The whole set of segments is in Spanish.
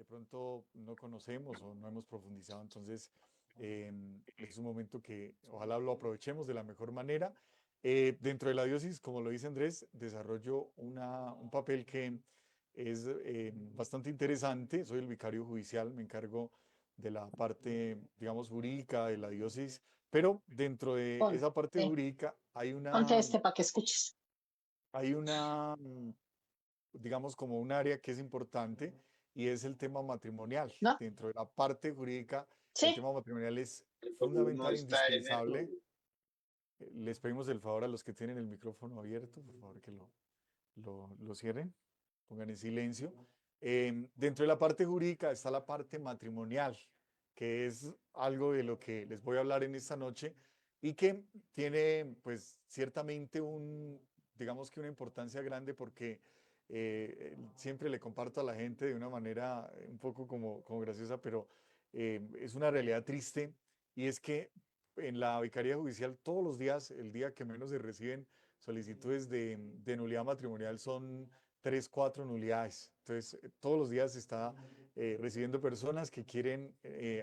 pronto no conocemos o no hemos profundizado. Entonces, es un momento que ojalá lo aprovechemos de la mejor manera. Dentro de la diócesis, como lo dice Andrés, desarrollo un papel que es bastante interesante. Soy el vicario judicial, me encargo de la parte, digamos, jurídica de la diócesis, pero dentro de Ponte, esa parte jurídica ponte este para que escuches. hay una, digamos, como un área que es importante y es el tema matrimonial. ¿No? Dentro de la parte jurídica, el Sí. tema matrimonial es El gobierno fundamental, está en eso. indispensable. Les pedimos el favor a los que tienen el micrófono abierto, por favor, que lo cierren, pongan en silencio. Dentro de la parte jurídica está la parte matrimonial, que es algo de lo que les voy a hablar en esta noche y que tiene, pues, ciertamente digamos que una importancia grande porque siempre le comparto a la gente de una manera un poco como graciosa, pero es una realidad triste y es que en la Vicaría Judicial todos los días, el día que menos se reciben solicitudes de nulidad matrimonial son 3, 4 nulidades. Entonces, todos los días se está recibiendo personas que quieren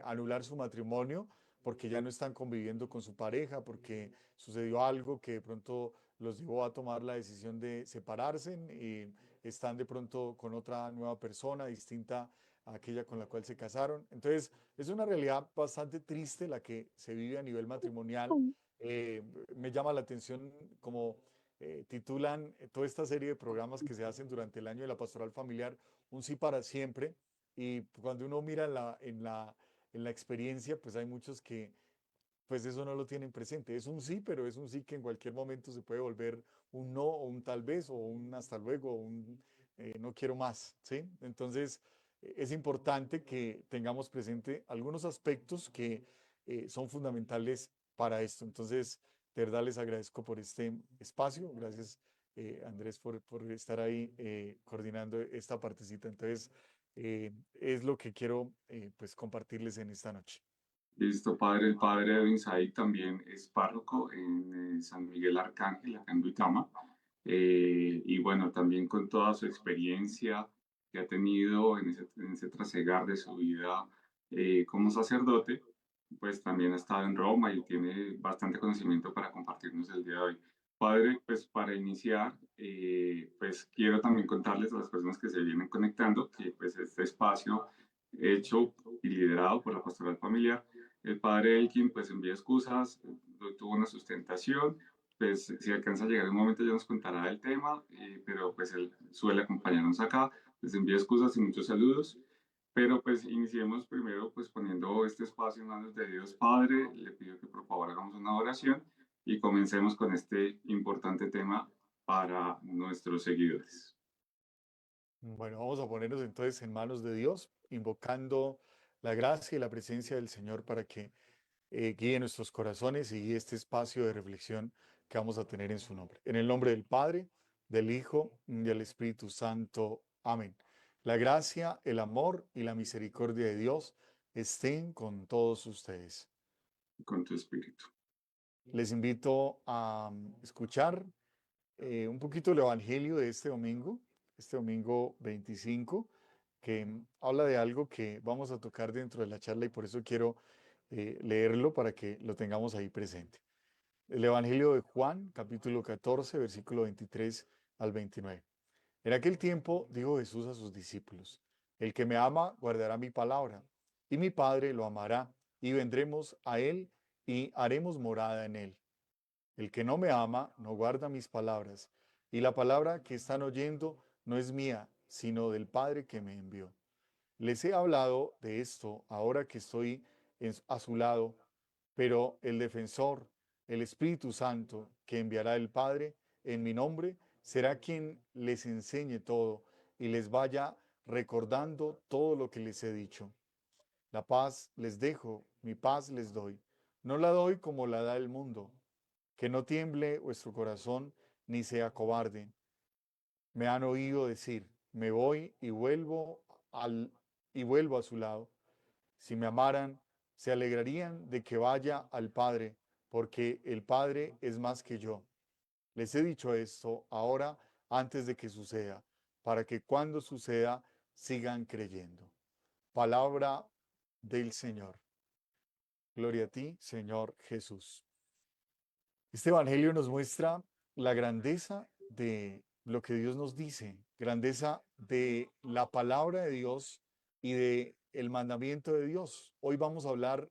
anular su matrimonio porque ya no están conviviendo con su pareja, porque sucedió algo que de pronto los llevó a tomar la decisión de separarse y están de pronto con otra nueva persona distinta a aquella con la cual se casaron. Entonces, es una realidad bastante triste la que se vive a nivel matrimonial. Eh, Me llama la atención como titulan toda esta serie de programas que se hacen durante el año de la pastoral familiar, Un sí para siempre. Y cuando uno mira en la experiencia, pues hay muchos que pues eso no lo tienen presente. Es un sí, pero es un sí que en cualquier momento se puede volver un no o un tal vez o un hasta luego o un no quiero más, ¿sí? Entonces, es importante que tengamos presente algunos aspectos que son fundamentales para esto. Entonces, de verdad les agradezco por este espacio. Gracias, Andrés, por estar ahí coordinando esta partecita. Entonces, es lo que quiero pues compartirles en esta noche. Listo, padre. El padre Edwin Said también es párroco en San Miguel Arcángel, acá en Duitama. Y bueno, también con toda su experiencia que ha tenido en ese trasegar de su vida como sacerdote, pues también ha estado en Roma y tiene bastante conocimiento para compartirnos el día de hoy. Padre, pues para iniciar, pues quiero también contarles a las personas que se vienen conectando que pues este espacio hecho y liderado por la Pastoral Familiar, el padre Elkin pues envía excusas, tuvo una sustentación, pues si alcanza a llegar un momento ya nos contará el tema, pero pues él suele acompañarnos acá, les envía excusas y muchos saludos. Pero pues iniciemos primero pues poniendo este espacio en manos de Dios Padre, le pido que por favor hagamos una oración y comencemos con este importante tema para nuestros seguidores. Bueno, vamos a ponernos entonces en manos de Dios, invocando la gracia y la presencia del Señor para que guíe nuestros corazones y guíe este espacio de reflexión que vamos a tener en su nombre. En el nombre del Padre, del Hijo y del Espíritu Santo. Amén. La gracia, el amor y la misericordia de Dios estén con todos ustedes. Con tu espíritu. Les invito a escuchar un poquito el Evangelio de este domingo 25, que habla de algo que vamos a tocar dentro de la charla y por eso quiero leerlo para que lo tengamos ahí presente. El Evangelio de Juan, capítulo 14, versículo 23 al 29. En aquel tiempo dijo Jesús a sus discípulos, el que me ama guardará mi palabra, y mi Padre lo amará, y vendremos a él y haremos morada en él. El que no me ama no guarda mis palabras, y la palabra que están oyendo no es mía, sino del Padre que me envió. Les he hablado de esto ahora que estoy a su lado, pero el defensor, el Espíritu Santo, que enviará el Padre en mi nombre, será quien les enseñe todo y les vaya recordando todo lo que les he dicho. La paz les dejo, mi paz les doy. No la doy como la da el mundo. Que no tiemble vuestro corazón ni sea cobarde. Me han oído decir, me voy y vuelvo a su lado. Si me amaran, se alegrarían de que vaya al Padre, porque el Padre es más que yo. Les he dicho esto ahora antes de que suceda, para que cuando suceda sigan creyendo. Palabra del Señor. Gloria a ti, Señor Jesús. Este evangelio nos muestra la grandeza de lo que Dios nos dice, grandeza de la palabra de Dios y de el mandamiento de Dios. Hoy vamos a hablar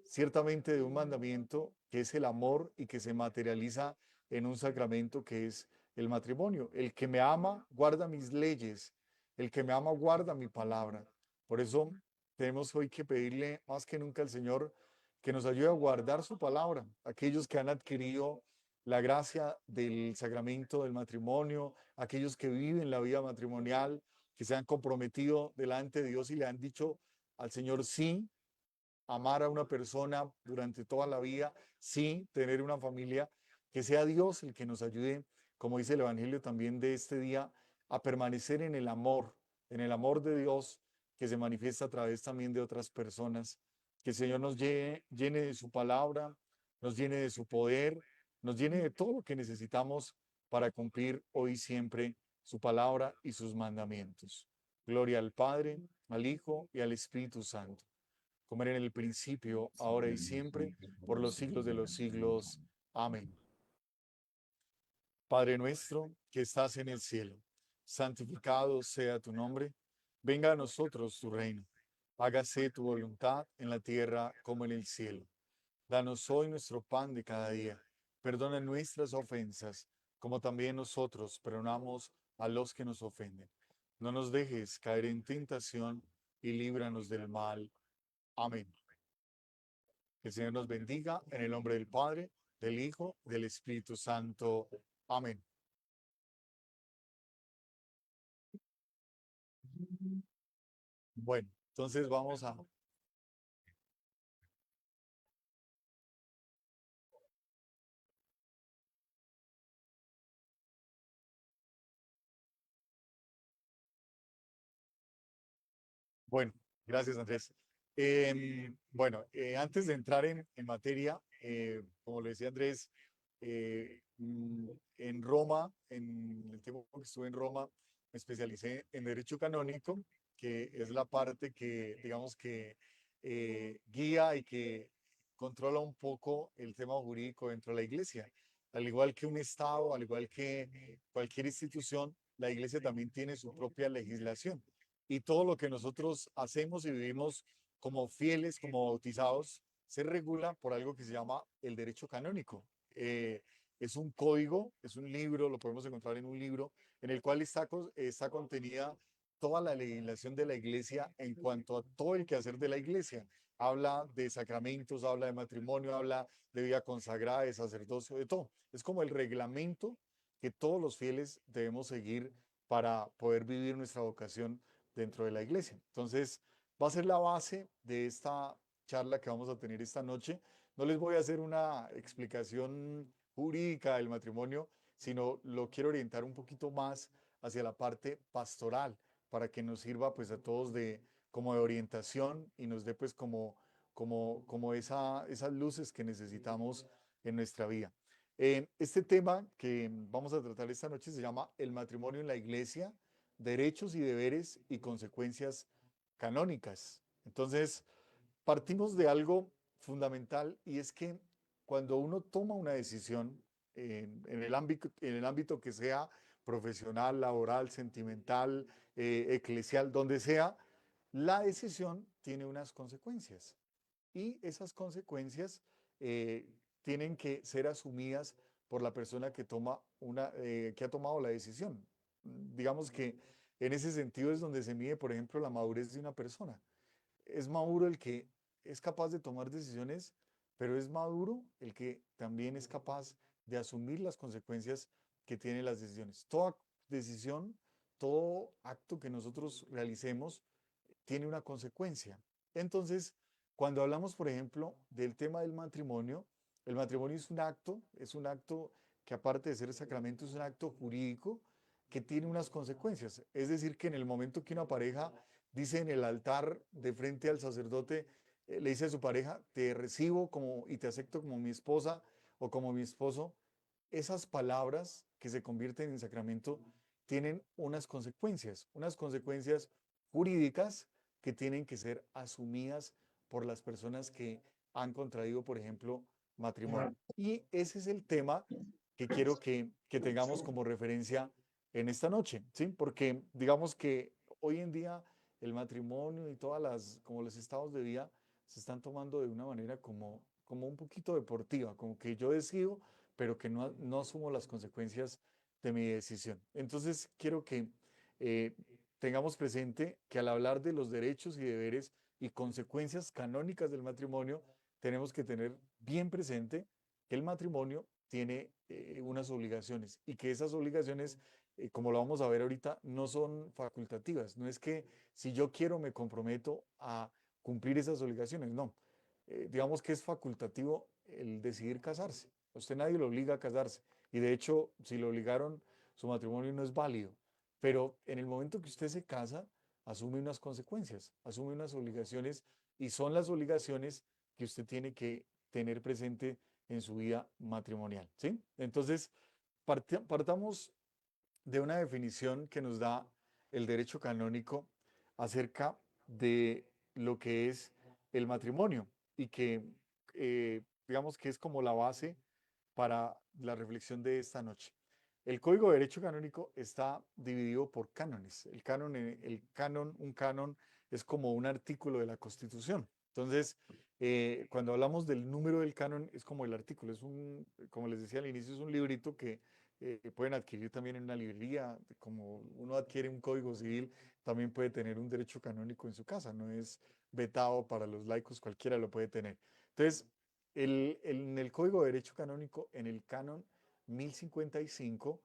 ciertamente de un mandamiento que es el amor y que se materializa en un sacramento que es el matrimonio. El que me ama guarda mis leyes, el que me ama guarda mi palabra. Por eso tenemos hoy que pedirle más que nunca al Señor que nos ayude a guardar su palabra. Aquellos que han adquirido la gracia del sacramento del matrimonio, aquellos que viven la vida matrimonial, que se han comprometido delante de Dios y le han dicho al Señor sí, amar a una persona durante toda la vida, sí, tener una familia, que sea Dios el que nos ayude, como dice el Evangelio también de este día, a permanecer en el amor de Dios que se manifiesta a través también de otras personas. Que el Señor nos llene de su palabra, nos llene de su poder, nos llene de todo lo que necesitamos para cumplir hoy y siempre su palabra y sus mandamientos. Gloria al Padre, al Hijo y al Espíritu Santo, como era en el principio, ahora y siempre, por los siglos de los siglos. Amén. Padre nuestro que estás en el cielo, santificado sea tu nombre. Venga a nosotros tu reino. Hágase tu voluntad en la tierra como en el cielo. Danos hoy nuestro pan de cada día. Perdona nuestras ofensas, como también nosotros perdonamos a los que nos ofenden. No nos dejes caer en tentación y líbranos del mal. Amén. Que el Señor nos bendiga en el nombre del Padre, del Hijo, del Espíritu Santo. Amén. Bueno, entonces vamos a... Bueno, gracias Andrés. Antes de entrar en materia, como le decía Andrés, en Roma, en el tiempo que estuve en Roma, me especialicé en Derecho Canónico, que es la parte que, digamos que guía y que controla un poco el tema jurídico dentro de la Iglesia. Al igual que un Estado, al igual que cualquier institución, la Iglesia también tiene su propia legislación. Y todo lo que nosotros hacemos y vivimos como fieles, como bautizados, se regula por algo que se llama el derecho canónico. Es un código, es un libro, lo podemos encontrar en un libro, en el cual está contenida toda la legislación de la iglesia en cuanto a todo el quehacer de la iglesia. Habla de sacramentos, habla de matrimonio, habla de vida consagrada, de sacerdocio, de todo. Es como el reglamento que todos los fieles debemos seguir para poder vivir nuestra vocación dentro de la iglesia. Entonces, va a ser la base de esta charla que vamos a tener esta noche. No les voy a hacer una explicación jurídica del matrimonio, sino lo quiero orientar un poquito más hacia la parte pastoral, para que nos sirva pues a todos de como de orientación y nos dé pues como esas luces que necesitamos en nuestra vida. Este tema que vamos a tratar esta noche se llama el matrimonio en la iglesia, derechos y deberes y consecuencias canónicas. Entonces, partimos de algo fundamental y es que cuando uno toma una decisión en el ámbito que sea profesional, laboral, sentimental, eclesial, donde sea, la decisión tiene unas consecuencias y esas consecuencias eh, tienen que ser asumidas por la persona que ha tomado la decisión. Digamos que en ese sentido es donde se mide, por ejemplo, la madurez de una persona. Es maduro el que es capaz de tomar decisiones, pero es maduro el que también es capaz de asumir las consecuencias que tienen las decisiones. Toda decisión, todo acto que nosotros realicemos tiene una consecuencia. Entonces, cuando hablamos, por ejemplo, del tema del matrimonio, el matrimonio es un acto que aparte de ser sacramento, es un acto jurídico que tiene unas consecuencias. Es decir, que en el momento que una pareja dice en el altar de frente al sacerdote, le dice a su pareja, te recibo como y te acepto como mi esposa o como mi esposo, esas palabras que se convierten en sacramento tienen unas consecuencias jurídicas que tienen que ser asumidas por las personas que han contraído, por ejemplo, matrimonio. Y ese es el tema que quiero que tengamos como referencia en esta noche, ¿sí? Porque digamos que hoy en día el matrimonio y todas las, como los estados de vida se están tomando de una manera como un poquito deportiva, como que yo decido, pero que no asumo las consecuencias de mi decisión. Entonces, quiero que eh, tengamos presente que al hablar de los derechos y deberes y consecuencias canónicas del matrimonio, tenemos que tener bien presente que el matrimonio tiene unas obligaciones y que esas obligaciones, como lo vamos a ver ahorita, no son facultativas. No es que si yo quiero me comprometo a cumplir esas obligaciones, no. Digamos que es facultativo el decidir casarse. A usted nadie lo obliga a casarse. Y de hecho, si lo obligaron, su matrimonio no es válido. Pero en el momento que usted se casa, asume unas consecuencias, asume unas obligaciones y son las obligaciones que usted tiene que tener presente en su vida matrimonial, ¿sí? Entonces, partamos de una definición que nos da el derecho canónico acerca de lo que es el matrimonio y que digamos que es como la base para la reflexión de esta noche. El Código de Derecho Canónico está dividido por cánones. Un canon es como un artículo de la Constitución. Entonces, cuando hablamos del número del canon, es como el artículo. Como les decía al inicio, es un librito que pueden adquirir también en una librería. Como uno adquiere un código civil, también puede tener un derecho canónico en su casa. No es vetado para los laicos, cualquiera lo puede tener. Entonces, en el Código de Derecho Canónico, en el canon 1055,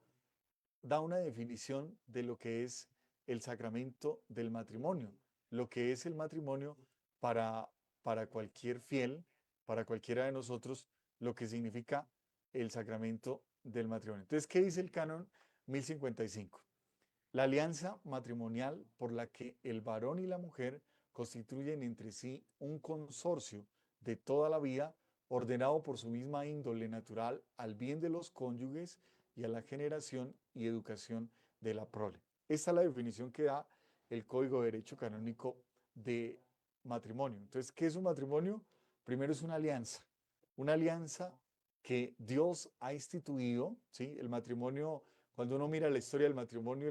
da una definición de lo que es el sacramento del matrimonio, lo que es el matrimonio para, para cualquier fiel, para cualquiera de nosotros, lo que significa el sacramento del matrimonio. Entonces, ¿qué dice el canon 1055? La alianza matrimonial por la que el varón y la mujer constituyen entre sí un consorcio de toda la vida, ordenado por su misma índole natural al bien de los cónyuges y a la generación y educación de la prole. Esta es la definición que da el Código de Derecho Canónico de matrimonio. Entonces, ¿qué es un matrimonio? Primero es una alianza que Dios ha instituido, ¿sí? El matrimonio, cuando uno mira la historia del matrimonio,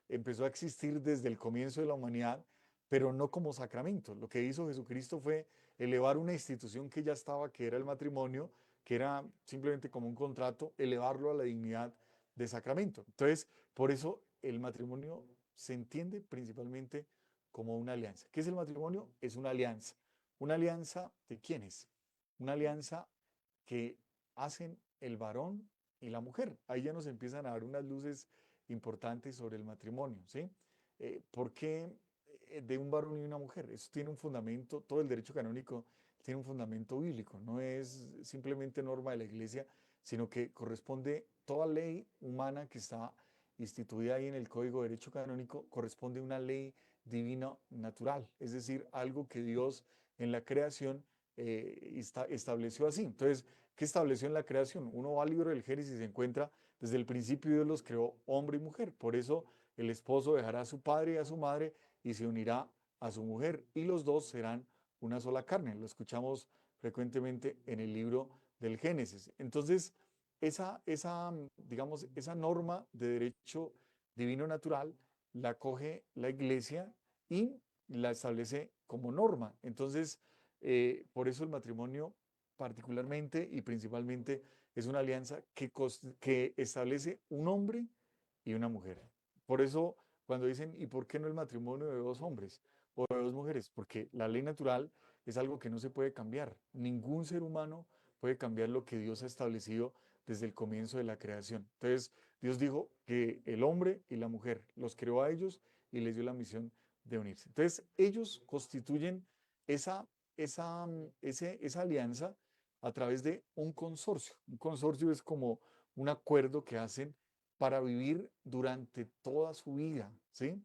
empezó a existir desde el comienzo de la humanidad, pero no como sacramento. Lo que hizo Jesucristo fue elevar una institución que ya estaba, que era el matrimonio, que era simplemente como un contrato, elevarlo a la dignidad de sacramento. Entonces, por eso el matrimonio se entiende principalmente como una alianza. ¿Qué es el matrimonio? Es una alianza. ¿Una alianza de quiénes? Una alianza que hacen el varón y la mujer. Ahí ya nos empiezan a dar unas luces importantes sobre el matrimonio, ¿sí? ¿Por qué de un varón y una mujer? Eso tiene un fundamento, todo el derecho canónico tiene un fundamento bíblico, no es simplemente norma de la iglesia, sino que corresponde toda ley humana que está instituida ahí en el Código de Derecho Canónico, corresponde a una ley divina natural, es decir, algo que Dios en la creación estableció así. Entonces, ¿qué estableció en la creación? Uno va al libro del Génesis y se encuentra, desde el principio Dios los creó hombre y mujer. Por eso el esposo dejará a su padre y a su madre y se unirá a su mujer y los dos serán una sola carne. Lo escuchamos frecuentemente en el libro del Génesis. Entonces, digamos, esa norma de derecho divino natural la coge la iglesia y la establece como norma. Entonces, por eso el matrimonio particularmente y principalmente es una alianza que establece un hombre y una mujer. Por eso cuando dicen, ¿y por qué no el matrimonio de dos hombres o de dos mujeres? Porque la ley natural es algo que no se puede cambiar. Ningún ser humano puede cambiar lo que Dios ha establecido desde el comienzo de la creación. Entonces, Dios dijo que el hombre y la mujer los creó a ellos y les dio la misión de unirse. Entonces, ellos constituyen esa, esa alianza a través de un consorcio. Un consorcio es como un acuerdo que hacen para vivir durante toda su vida, ¿sí?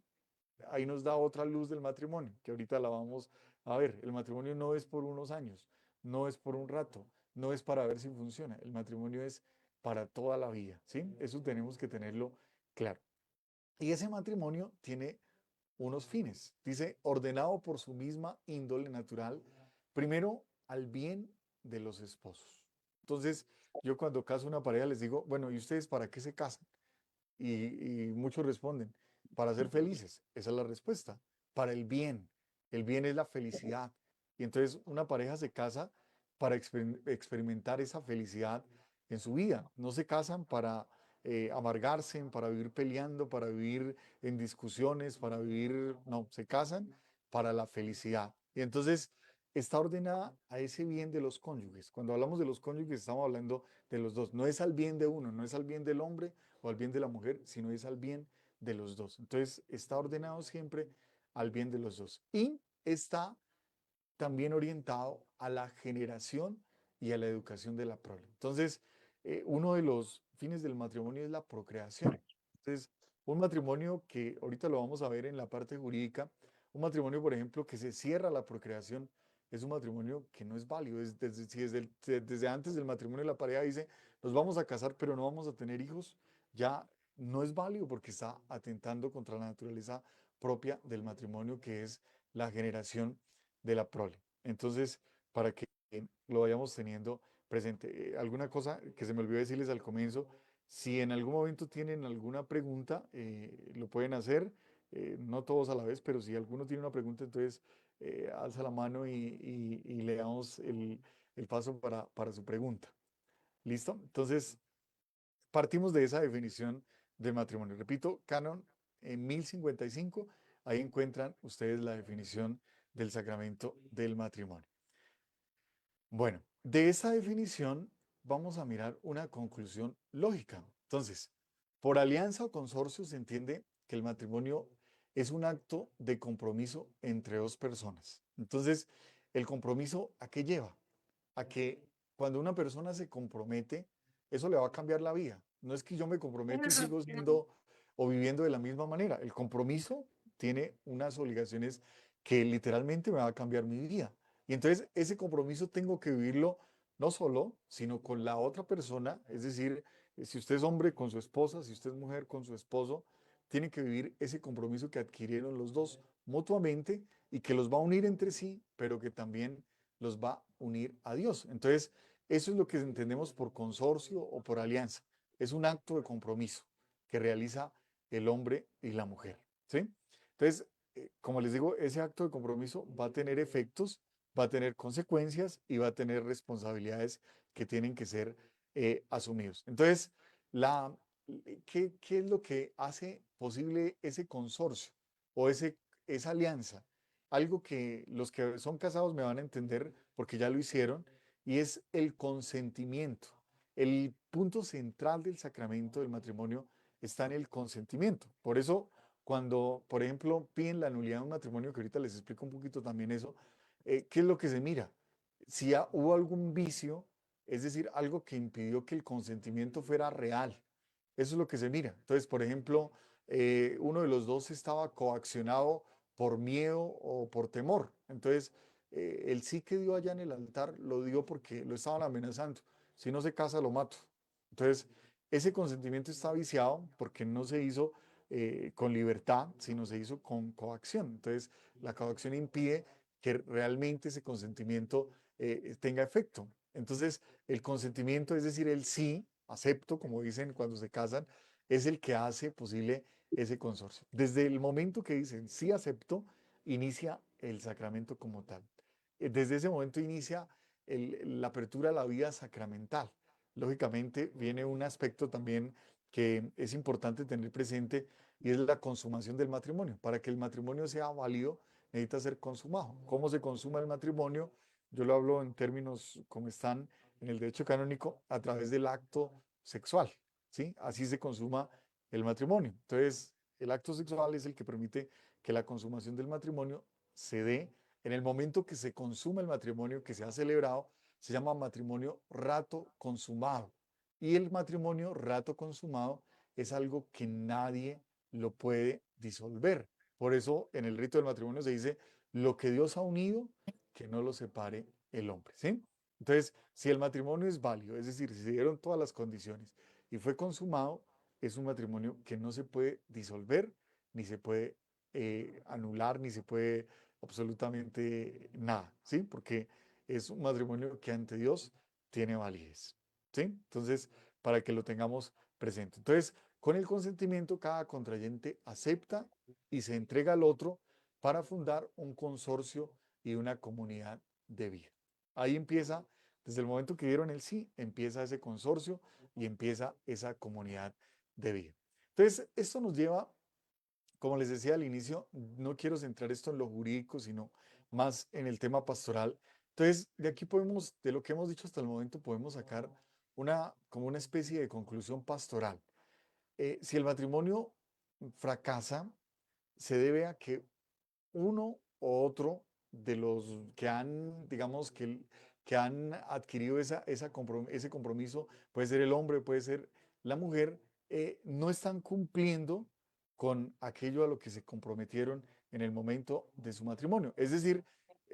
Ahí nos da otra luz del matrimonio, que ahorita la vamos a ver. El matrimonio no es por unos años, no es por un rato, no es para ver si funciona. El matrimonio es para toda la vida, ¿sí? Eso tenemos que tenerlo claro. Y ese matrimonio tiene unos fines. Dice, ordenado por su misma índole natural, primero al bien de los esposos. Entonces, yo cuando caso una pareja les digo, bueno, ¿y ustedes para qué se casan? Y muchos responden, para ser felices. Esa es la respuesta. Para el bien. El bien es la felicidad. Y entonces una pareja se casa para experimentar esa felicidad en su vida. No se casan para amargarse, para vivir peleando, para vivir en discusiones, para vivir, no, se casan para la felicidad. Y entonces está ordenada a ese bien de los cónyuges. Cuando hablamos de los cónyuges estamos hablando de los dos. No es al bien de uno, no es al bien del hombre o al bien de la mujer, sino es al bien de los dos. Entonces está ordenado siempre al bien de los dos. Y está también orientado a la generación y a la educación de la prole. Entonces, uno de los fines del matrimonio es la procreación. Entonces, un matrimonio que ahorita lo vamos a ver en la parte jurídica, un matrimonio, por ejemplo, que se cierra la procreación, es un matrimonio que no es válido. Desde antes del matrimonio la pareja dice, nos vamos a casar, pero no vamos a tener hijos, ya no es válido porque está atentando contra la naturaleza propia del matrimonio, que es la generación de la prole. Entonces, para que lo vayamos teniendo presente. Alguna cosa que se me olvidó decirles al comienzo, si en algún momento tienen alguna pregunta, lo pueden hacer, no todos a la vez, pero si alguno tiene una pregunta, entonces alza la mano y le damos el paso para su pregunta. ¿Listo? Entonces, partimos de esa definición de matrimonio. Repito, Canon en 1055, ahí encuentran ustedes la definición del sacramento del matrimonio. Bueno, de esa definición vamos a mirar una conclusión lógica. Entonces, por alianza o consorcio se entiende que el matrimonio es un acto de compromiso entre dos personas. Entonces, ¿el compromiso a qué lleva? A que cuando una persona se compromete, eso le va a cambiar la vida. No es que yo me comprometo y sigo siendo o viviendo de la misma manera. El compromiso tiene unas obligaciones que literalmente me va a cambiar mi vida. Y entonces ese compromiso tengo que vivirlo no solo, sino con la otra persona. Es decir, si usted es hombre con su esposa, si usted es mujer con su esposo, tiene que vivir ese compromiso que adquirieron los dos mutuamente y que los va a unir entre sí, pero que también los va a unir a Dios. Entonces, eso es lo que entendemos por consorcio o por alianza. Es un acto de compromiso que realiza el hombre y la mujer. ¿Sí? Entonces, como les digo, ese acto de compromiso va a tener efectos, va a tener consecuencias y va a tener responsabilidades que tienen que ser asumidos. Entonces, la, ¿qué es lo que hace posible ese consorcio o esa alianza? Algo que los que son casados me van a entender porque ya lo hicieron, y es el consentimiento. El punto central del sacramento del matrimonio está en el consentimiento. Por eso, cuando, por ejemplo, piden la nulidad de un matrimonio, que ahorita les explico un poquito también eso, ¿qué es lo que se mira? Si hubo algún vicio, es decir, algo que impidió que el consentimiento fuera real. Eso es lo que se mira. Entonces, por ejemplo, uno de los dos estaba coaccionado por miedo o por temor. Entonces, el sí que dio allá en el altar lo dio porque lo estaban amenazando. Si no se casa, lo mato. Entonces, ese consentimiento está viciado porque no se hizo con libertad, sino se hizo con coacción. Entonces, la coacción impide que realmente ese consentimiento tenga efecto. Entonces, el consentimiento, es decir, el sí, acepto, como dicen cuando se casan, es el que hace posible ese consorcio. Desde el momento que dicen sí acepto, inicia el sacramento como tal. Desde ese momento inicia la apertura a la vida sacramental. Lógicamente viene un aspecto también que es importante tener presente y es la consumación del matrimonio. Para que el matrimonio sea válido, necesita ser consumado. ¿Cómo se consuma el matrimonio? Yo lo hablo en términos como están en el derecho canónico, a través del acto sexual, ¿sí? Así se consuma el matrimonio. Entonces, el acto sexual es el que permite que la consumación del matrimonio se dé en el momento que se consuma el matrimonio que se ha celebrado, se llama matrimonio rato consumado. Y el matrimonio rato consumado es algo que nadie lo puede disolver. Por eso en el rito del matrimonio se dice, lo que Dios ha unido, que no lo separe el hombre, ¿sí? Entonces, si el matrimonio es válido, es decir, si se dieron todas las condiciones y fue consumado, es un matrimonio que no se puede disolver ni se puede anular ni se puede absolutamente nada, ¿sí? Porque es un matrimonio que ante Dios tiene validez, ¿sí? Entonces, para que lo tengamos presente. Entonces, con el consentimiento, cada contrayente acepta y se entrega al otro para fundar un consorcio y una comunidad de vida. Ahí empieza, desde el momento que dieron el sí, empieza ese consorcio y empieza esa comunidad de vida. Entonces, esto nos lleva, como les decía al inicio, no quiero centrar esto en lo jurídico, sino más en el tema pastoral. Entonces, de aquí podemos, de lo que hemos dicho hasta el momento, podemos sacar como una especie de conclusión pastoral. Si el matrimonio fracasa, se debe a que uno o otro de los que han, digamos, que han adquirido ese compromiso, puede ser el hombre, puede ser la mujer, no están cumpliendo con aquello a lo que se comprometieron en el momento de su matrimonio. Es decir,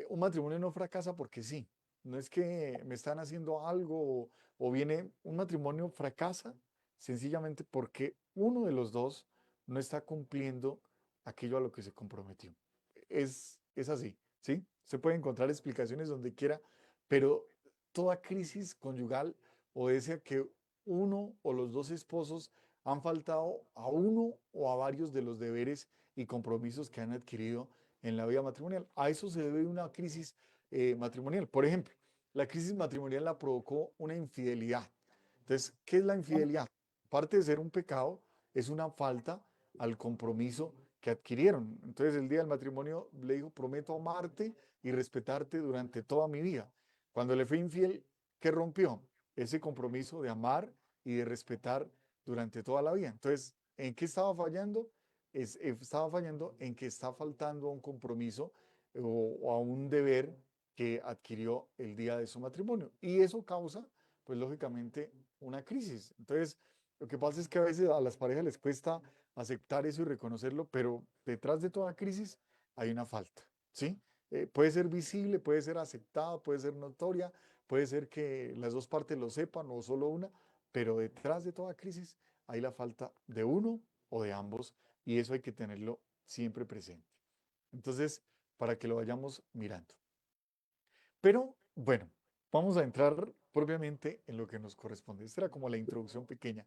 un matrimonio no fracasa porque sí. No es que me están haciendo algo o viene, un matrimonio fracasa sencillamente porque uno de los dos no está cumpliendo aquello a lo que se comprometió. Es así, ¿sí? Se puede encontrar explicaciones donde quiera, pero toda crisis conyugal obedece a que uno o los dos esposos han faltado a uno o a varios de los deberes y compromisos que han adquirido en la vida matrimonial. A eso se debe una crisis matrimonial. Por ejemplo, la crisis matrimonial la provocó una infidelidad. Entonces, ¿qué es la infidelidad? Aparte de ser un pecado, es una falta al compromiso que adquirieron. Entonces el día del matrimonio le dijo, prometo amarte y respetarte durante toda mi vida. Cuando le fue infiel, ¿qué rompió? Ese compromiso de amar y de respetar durante toda la vida. Entonces, ¿en qué estaba fallando? Estaba fallando en que está faltando a un compromiso o a un deber que adquirió el día de su matrimonio. Y eso causa, pues lógicamente, una crisis. Entonces, lo que pasa es que a veces a las parejas les cuesta aceptar eso y reconocerlo, pero detrás de toda crisis hay una falta, ¿sí? Puede ser visible, puede ser aceptada, puede ser notoria, puede ser que las dos partes lo sepan o solo una, pero detrás de toda crisis hay la falta de uno o de ambos y eso hay que tenerlo siempre presente. Entonces, para que lo vayamos mirando. Pero bueno, vamos a entrar propiamente en lo que nos corresponde. Esta era como la introducción pequeña.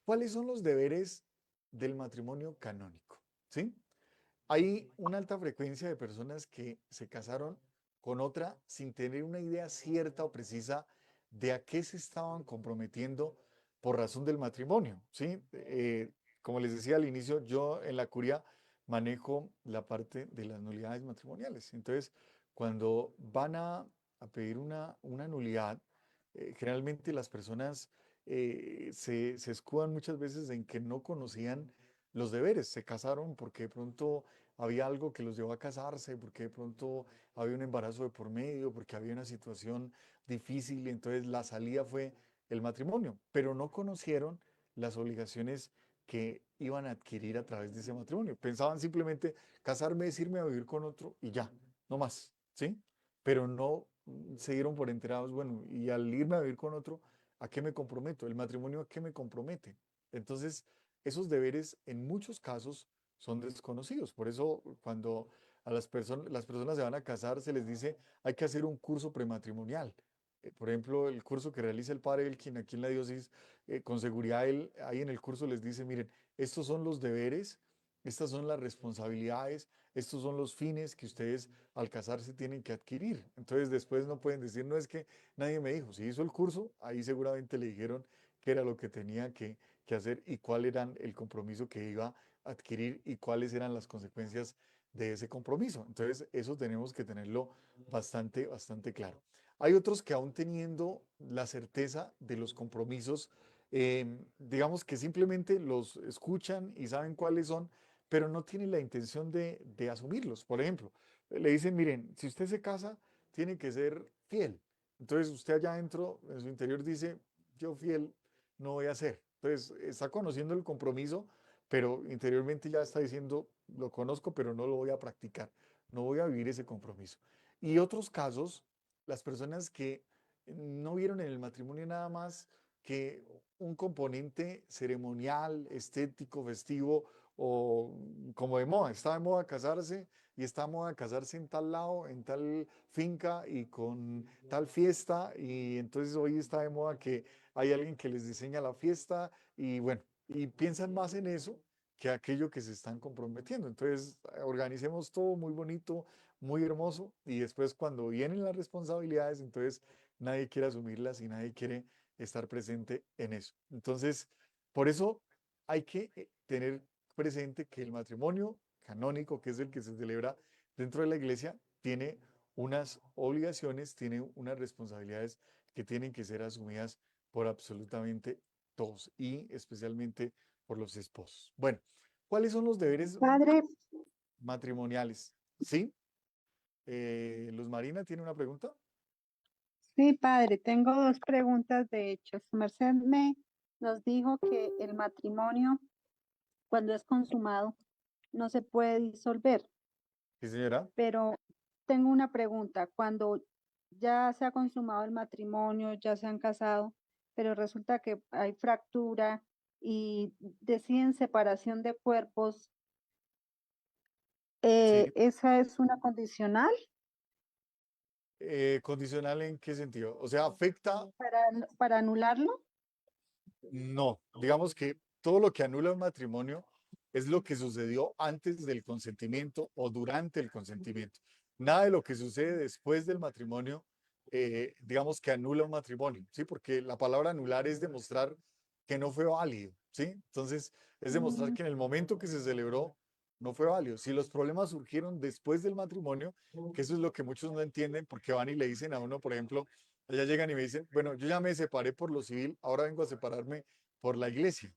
¿Cuáles son los deberes del matrimonio canónico? ¿Sí? Hay una alta frecuencia de personas que se casaron con otra sin tener una idea cierta o precisa de a qué se estaban comprometiendo por razón del matrimonio, ¿sí? Como les decía al inicio, yo en la curia manejo la parte de las nulidades matrimoniales. Entonces, cuando van a pedir una nulidad, generalmente las personas se escudan muchas veces en que no conocían los deberes, se casaron porque de pronto había algo que los llevó a casarse, porque de pronto había un embarazo de por medio, porque había una situación difícil y entonces la salida fue el matrimonio, pero no conocieron las obligaciones que iban a adquirir a través de ese matrimonio. Pensaban simplemente casarme es irme a vivir con otro y ya, no más, ¿sí? Pero no se dieron por enterados, bueno, y al irme a vivir con otro, ¿a qué me comprometo? ¿El matrimonio a qué me compromete? Entonces, esos deberes en muchos casos son desconocidos. Por eso cuando a las personas se van a casar, se les dice hay que hacer un curso prematrimonial. Por ejemplo, el curso que realiza el padre Elkin aquí en la diócesis, con seguridad él ahí en el curso les dice, miren, estos son los deberes, estas son las responsabilidades, estos son los fines que ustedes al casarse tienen que adquirir. Entonces después no pueden decir, no es que nadie me dijo, si hizo el curso, ahí seguramente le dijeron qué era lo que tenía que hacer y cuál era el compromiso que iba a adquirir y cuáles eran las consecuencias de ese compromiso. Entonces eso tenemos que tenerlo bastante, bastante claro. Hay otros que aún teniendo la certeza de los compromisos, digamos que simplemente los escuchan y saben cuáles son, pero no tienen la intención de asumirlos. Por ejemplo, le dicen, miren, si usted se casa, tiene que ser fiel. Entonces usted allá adentro, en su interior dice, yo fiel no voy a ser. Entonces está conociendo el compromiso, pero interiormente ya está diciendo, lo conozco, pero no lo voy a practicar, no voy a vivir ese compromiso. Y otros casos, las personas que no vieron en el matrimonio nada más que un componente ceremonial, estético, festivo o como de moda, está de moda casarse y está de moda casarse en tal lado, en tal finca y con tal fiesta y entonces hoy está de moda que hay alguien que les diseña la fiesta y bueno, y piensan más en eso que aquello que se están comprometiendo. Entonces, organicemos todo muy bonito, muy hermoso y después cuando vienen las responsabilidades, entonces nadie quiere asumirlas y nadie quiere estar presente en eso. Entonces, por eso hay que tener presente que el matrimonio canónico, que es el que se celebra dentro de la iglesia, tiene unas obligaciones, tiene unas responsabilidades que tienen que ser asumidas por absolutamente todos y especialmente por los esposos. Bueno, ¿cuáles son los deberes Padre, matrimoniales? ¿Sí? Luz Marina tiene una pregunta. sí, padre, tengo dos preguntas de hecho. Su merced nos dijo que el matrimonio, cuando es consumado, no se puede disolver, Sí, señora. pero tengo una pregunta. Cuando ya se ha consumado el matrimonio, ya se han casado, pero resulta que hay fractura y deciden separación de cuerpos, Sí. ¿esa es una condicional ¿Condicional en qué sentido? O sea, afecta, para anularlo? no. Digamos que todo lo que anula un matrimonio es lo que sucedió antes del consentimiento o durante el consentimiento. Nada de lo que sucede después del matrimonio, digamos que anula un matrimonio, ¿sí? Porque la palabra anular es demostrar que no fue válido, ¿sí? Entonces, es demostrar que en el momento que se celebró no fue válido. Si los problemas surgieron después del matrimonio, que eso es lo que muchos no entienden, porque van y le dicen a uno, por ejemplo, allá llegan y me dicen, bueno, yo ya me separé por lo civil, ahora vengo a separarme por la iglesia.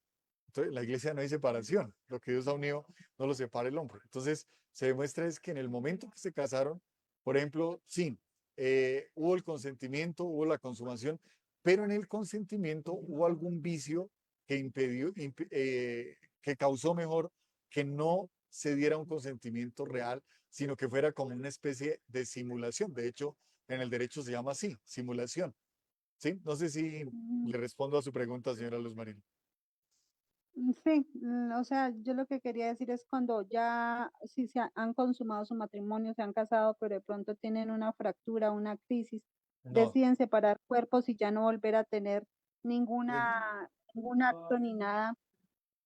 Entonces, la iglesia no hay separación. Lo que Dios ha unido no lo separa el hombre. Entonces, se demuestra es que en el momento que se casaron, por ejemplo, sí, hubo el consentimiento, hubo la consumación, pero en el consentimiento hubo algún vicio que impidió, que causó mejor que no se diera un consentimiento real, sino que fuera como una especie de simulación. De hecho, en el derecho se llama así, simulación. ¿Sí? No sé si Mm, le respondo a su pregunta, señora Luz Marina. Sí, o sea, yo lo que quería decir es cuando ya, si han consumado su matrimonio, se han casado, pero de pronto tienen una fractura, una crisis, No, deciden separar cuerpos y ya no volver a tener eh, ningún acto ni nada.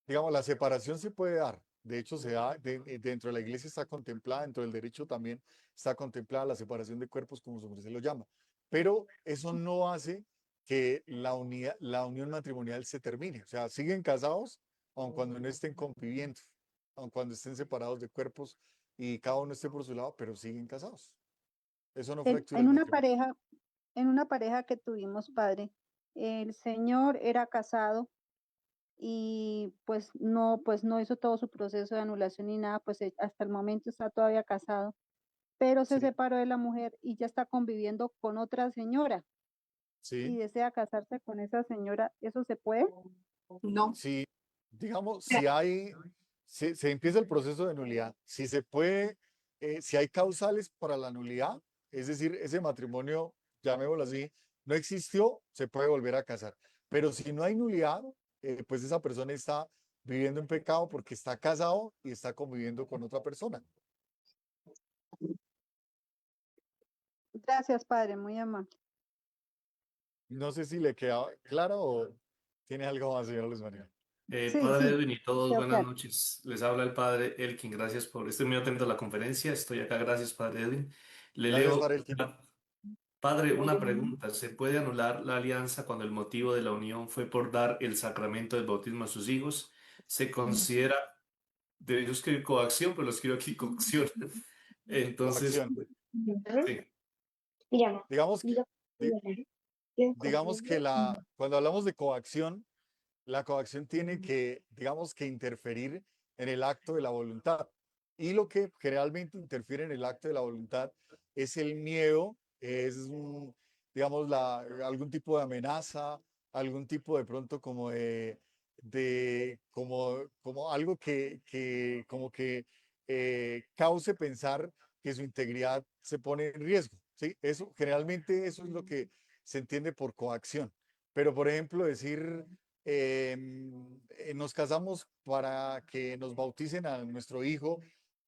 digamos, la separación se puede dar. De hecho, se da, dentro de la iglesia está contemplada, dentro del derecho también está contemplada la separación de cuerpos, como su merced lo llama. Pero eso no hace que la unión matrimonial se termine. O sea, siguen casados, aun cuando no estén conviviendo, aun cuando estén separados de cuerpos y cada uno esté por su lado, pero siguen casados. Eso no En, fractura en el una matrimonio. pareja, en una pareja que tuvimos, padre, el señor era casado y pues no hizo todo su proceso de anulación ni nada, pues hasta el momento está todavía casado, pero se Sí, separó de la mujer y ya está conviviendo con otra señora y sí, desea casarse con esa señora, ¿eso se puede? No. sí. Digamos, si hay, se empieza el proceso de nulidad. Si se puede, si hay causales para la nulidad, es decir, ese matrimonio, llamémoslo así, no existió, se puede volver a casar. Pero si no hay nulidad, pues esa persona está viviendo en pecado porque está casado y está conviviendo con otra persona. Gracias, padre, muy amable. No sé si le queda claro o tiene algo más, señora Luz María. Sí, Padre sí, Edwin y todos, creo buenas que noches. Les habla el Padre Elkin. Gracias por... Estoy muy atento a la conferencia. Estoy acá. Gracias, Padre Edwin. Le Gracias, leo... para el tiempo. Padre, una pregunta. ¿Se puede anular la alianza cuando el motivo de la unión fue por dar el sacramento del bautismo a sus hijos? ¿Se considera... Yo escribir coacción, pero lo escribo aquí cocción. Entonces, Coacción. sí. Digamos que, di- digamos que cuando hablamos de coacción, la coacción tiene que, digamos que interferir en el acto de la voluntad. Y lo que generalmente interfiere en el acto de la voluntad es el miedo, digamos, algún tipo de amenaza, algún tipo de pronto como como algo como que cause pensar que su integridad se pone en riesgo. ¿Sí? Generalmente eso es lo que se entiende por coacción. Pero, por ejemplo, decir nos casamos para que nos bauticen a nuestro hijo,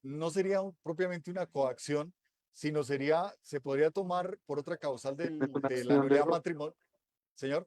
no sería propiamente una coacción, sino se podría tomar por otra causal de la nulidad matrimonial. Señor,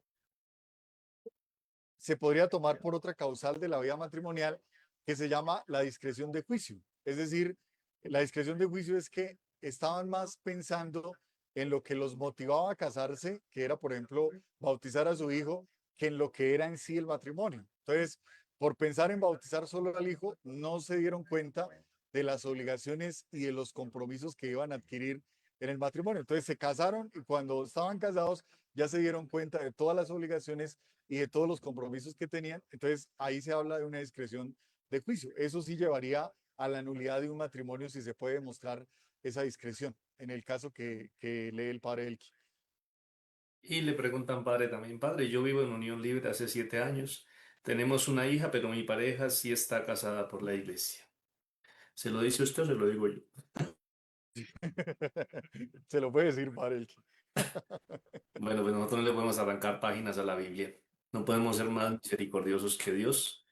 se podría tomar por otra causal de la vida matrimonial que se llama la discreción de juicio. Es decir, la discreción de juicio es que estaban más pensando en lo que los motivaba a casarse, que era, por ejemplo, bautizar a su hijo, que en lo que era en sí el matrimonio. Entonces, por pensar en bautizar solo al hijo, no se dieron cuenta de las obligaciones y de los compromisos que iban a adquirir en el matrimonio. Entonces se casaron y cuando estaban casados ya se dieron cuenta de todas las obligaciones y de todos los compromisos que tenían. Entonces ahí se habla de una discreción de juicio. Eso sí llevaría a la nulidad de un matrimonio si se puede demostrar esa discreción, en el caso que lee el padre Elki. Y le preguntan, padre, también, padre, yo vivo en unión libre hace 7 años. Tenemos una hija, pero mi pareja sí está casada por la iglesia. ¿Se lo dice usted o se lo digo yo? Se lo puede decir, padre Elki. Bueno, pues nosotros no le podemos arrancar páginas a la Biblia. No podemos ser más misericordiosos que Dios.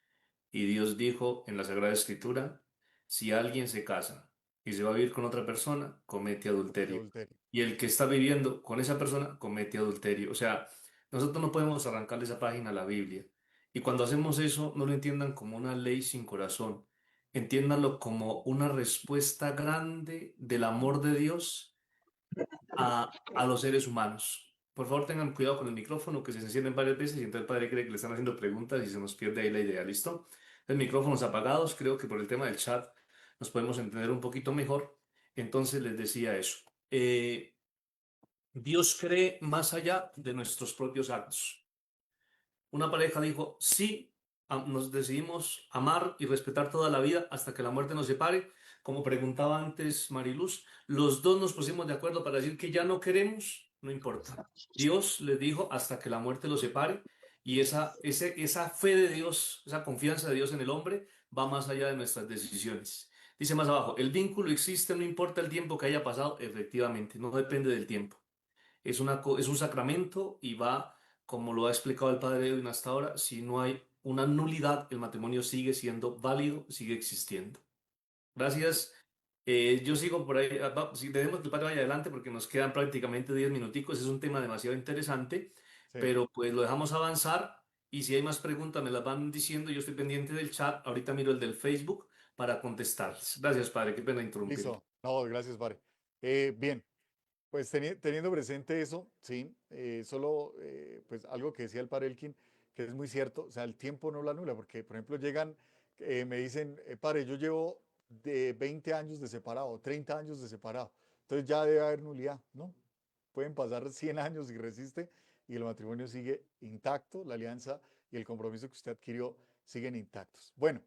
Y Dios dijo en la Sagrada Escritura, si alguien se casa y se va a vivir con otra persona, comete Comete adulterio. adulterio. Y el que está viviendo con esa persona, comete adulterio. O sea, nosotros no podemos arrancarle esa página a la Biblia. Y cuando hacemos eso, no lo entiendan como una ley sin corazón. Entiéndanlo como una respuesta grande del amor de Dios a los seres humanos. Por favor, tengan cuidado con el micrófono que se encienden varias veces y entonces el padre cree que le están haciendo preguntas y se nos pierde ahí la idea. ¿Listo? Los micrófonos apagados, creo que por el tema del chat nos podemos entender un poquito mejor. Entonces les decía eso. Dios cree más allá de nuestros propios actos. Una pareja dijo, sí, nos decidimos amar y respetar toda la vida hasta que la muerte nos separe. Como preguntaba antes Mariluz, los dos nos pusimos de acuerdo para decir que ya no queremos, no importa. Dios les dijo hasta que la muerte los separe y esa fe de Dios, esa confianza de Dios en el hombre va más allá de nuestras decisiones. Dice más abajo, el vínculo existe, no importa el tiempo que haya pasado, efectivamente, no depende del tiempo. Es un sacramento y va, como lo ha explicado el padre Edwin hasta ahora, si no hay una nulidad, el matrimonio sigue siendo válido, sigue existiendo. Gracias. Yo sigo por ahí. Si debemos que el padre vaya adelante porque nos quedan prácticamente 10 minuticos. Es un tema demasiado interesante, Sí. pero pues lo dejamos avanzar y si hay más preguntas me las van diciendo. Yo estoy pendiente del chat. Ahorita miro el del Facebook para contestarles. Gracias, padre. Qué pena interrumpir. Listo. No, gracias, padre. Bien, pues teniendo presente eso, sí, solo pues algo que decía el padre Elkin, que es muy cierto, o sea, el tiempo no lo anula, porque por ejemplo llegan, me dicen, padre, yo llevo de 20 años de separado, 30 años de separado, entonces ya debe haber nulidad, ¿no? Pueden pasar 100 años y resiste y el matrimonio sigue intacto, la alianza y el compromiso que usted adquirió siguen intactos. Bueno,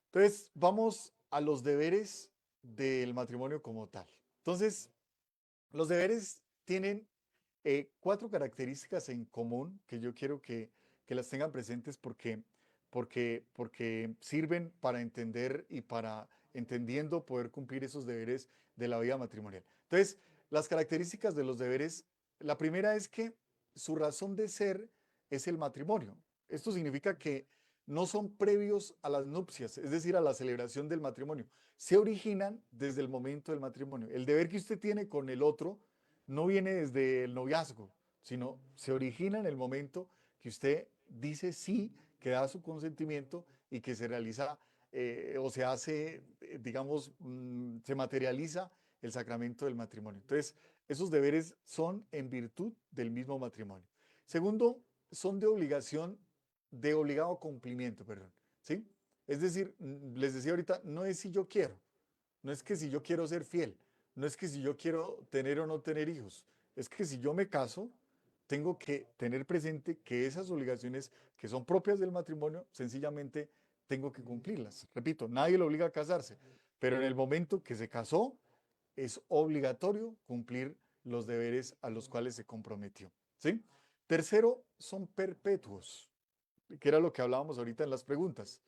entonces vamos a los deberes del matrimonio como tal. Entonces, los deberes tienen 4 características en común que yo quiero que las tengan presentes porque sirven para entender y para, entendiendo, poder cumplir esos deberes de la vida matrimonial. Entonces, las características de los deberes, la primera es que su razón de ser es el matrimonio. Esto significa que no son previos a las nupcias, es decir, a la celebración del matrimonio. Se originan desde el momento del matrimonio. El deber que usted tiene con el otro no viene desde el noviazgo, sino se origina en el momento que usted dice sí, que da su consentimiento y que se realiza o se hace, digamos, se materializa el sacramento del matrimonio. Entonces, esos deberes son en virtud del mismo matrimonio. Segundo, son de obligado cumplimiento, perdón, ¿sí? Es decir, les decía ahorita, no es si yo quiero, no es que si yo quiero ser fiel, no es que si yo quiero tener o no tener hijos, es que si yo me caso, tengo que tener presente que esas obligaciones que son propias del matrimonio, sencillamente tengo que cumplirlas. Repito, nadie lo obliga a casarse, pero en el momento que se casó, es obligatorio cumplir los deberes a los cuales se comprometió, ¿sí? Tercero, son perpetuos, que era lo que hablábamos ahorita en las preguntas.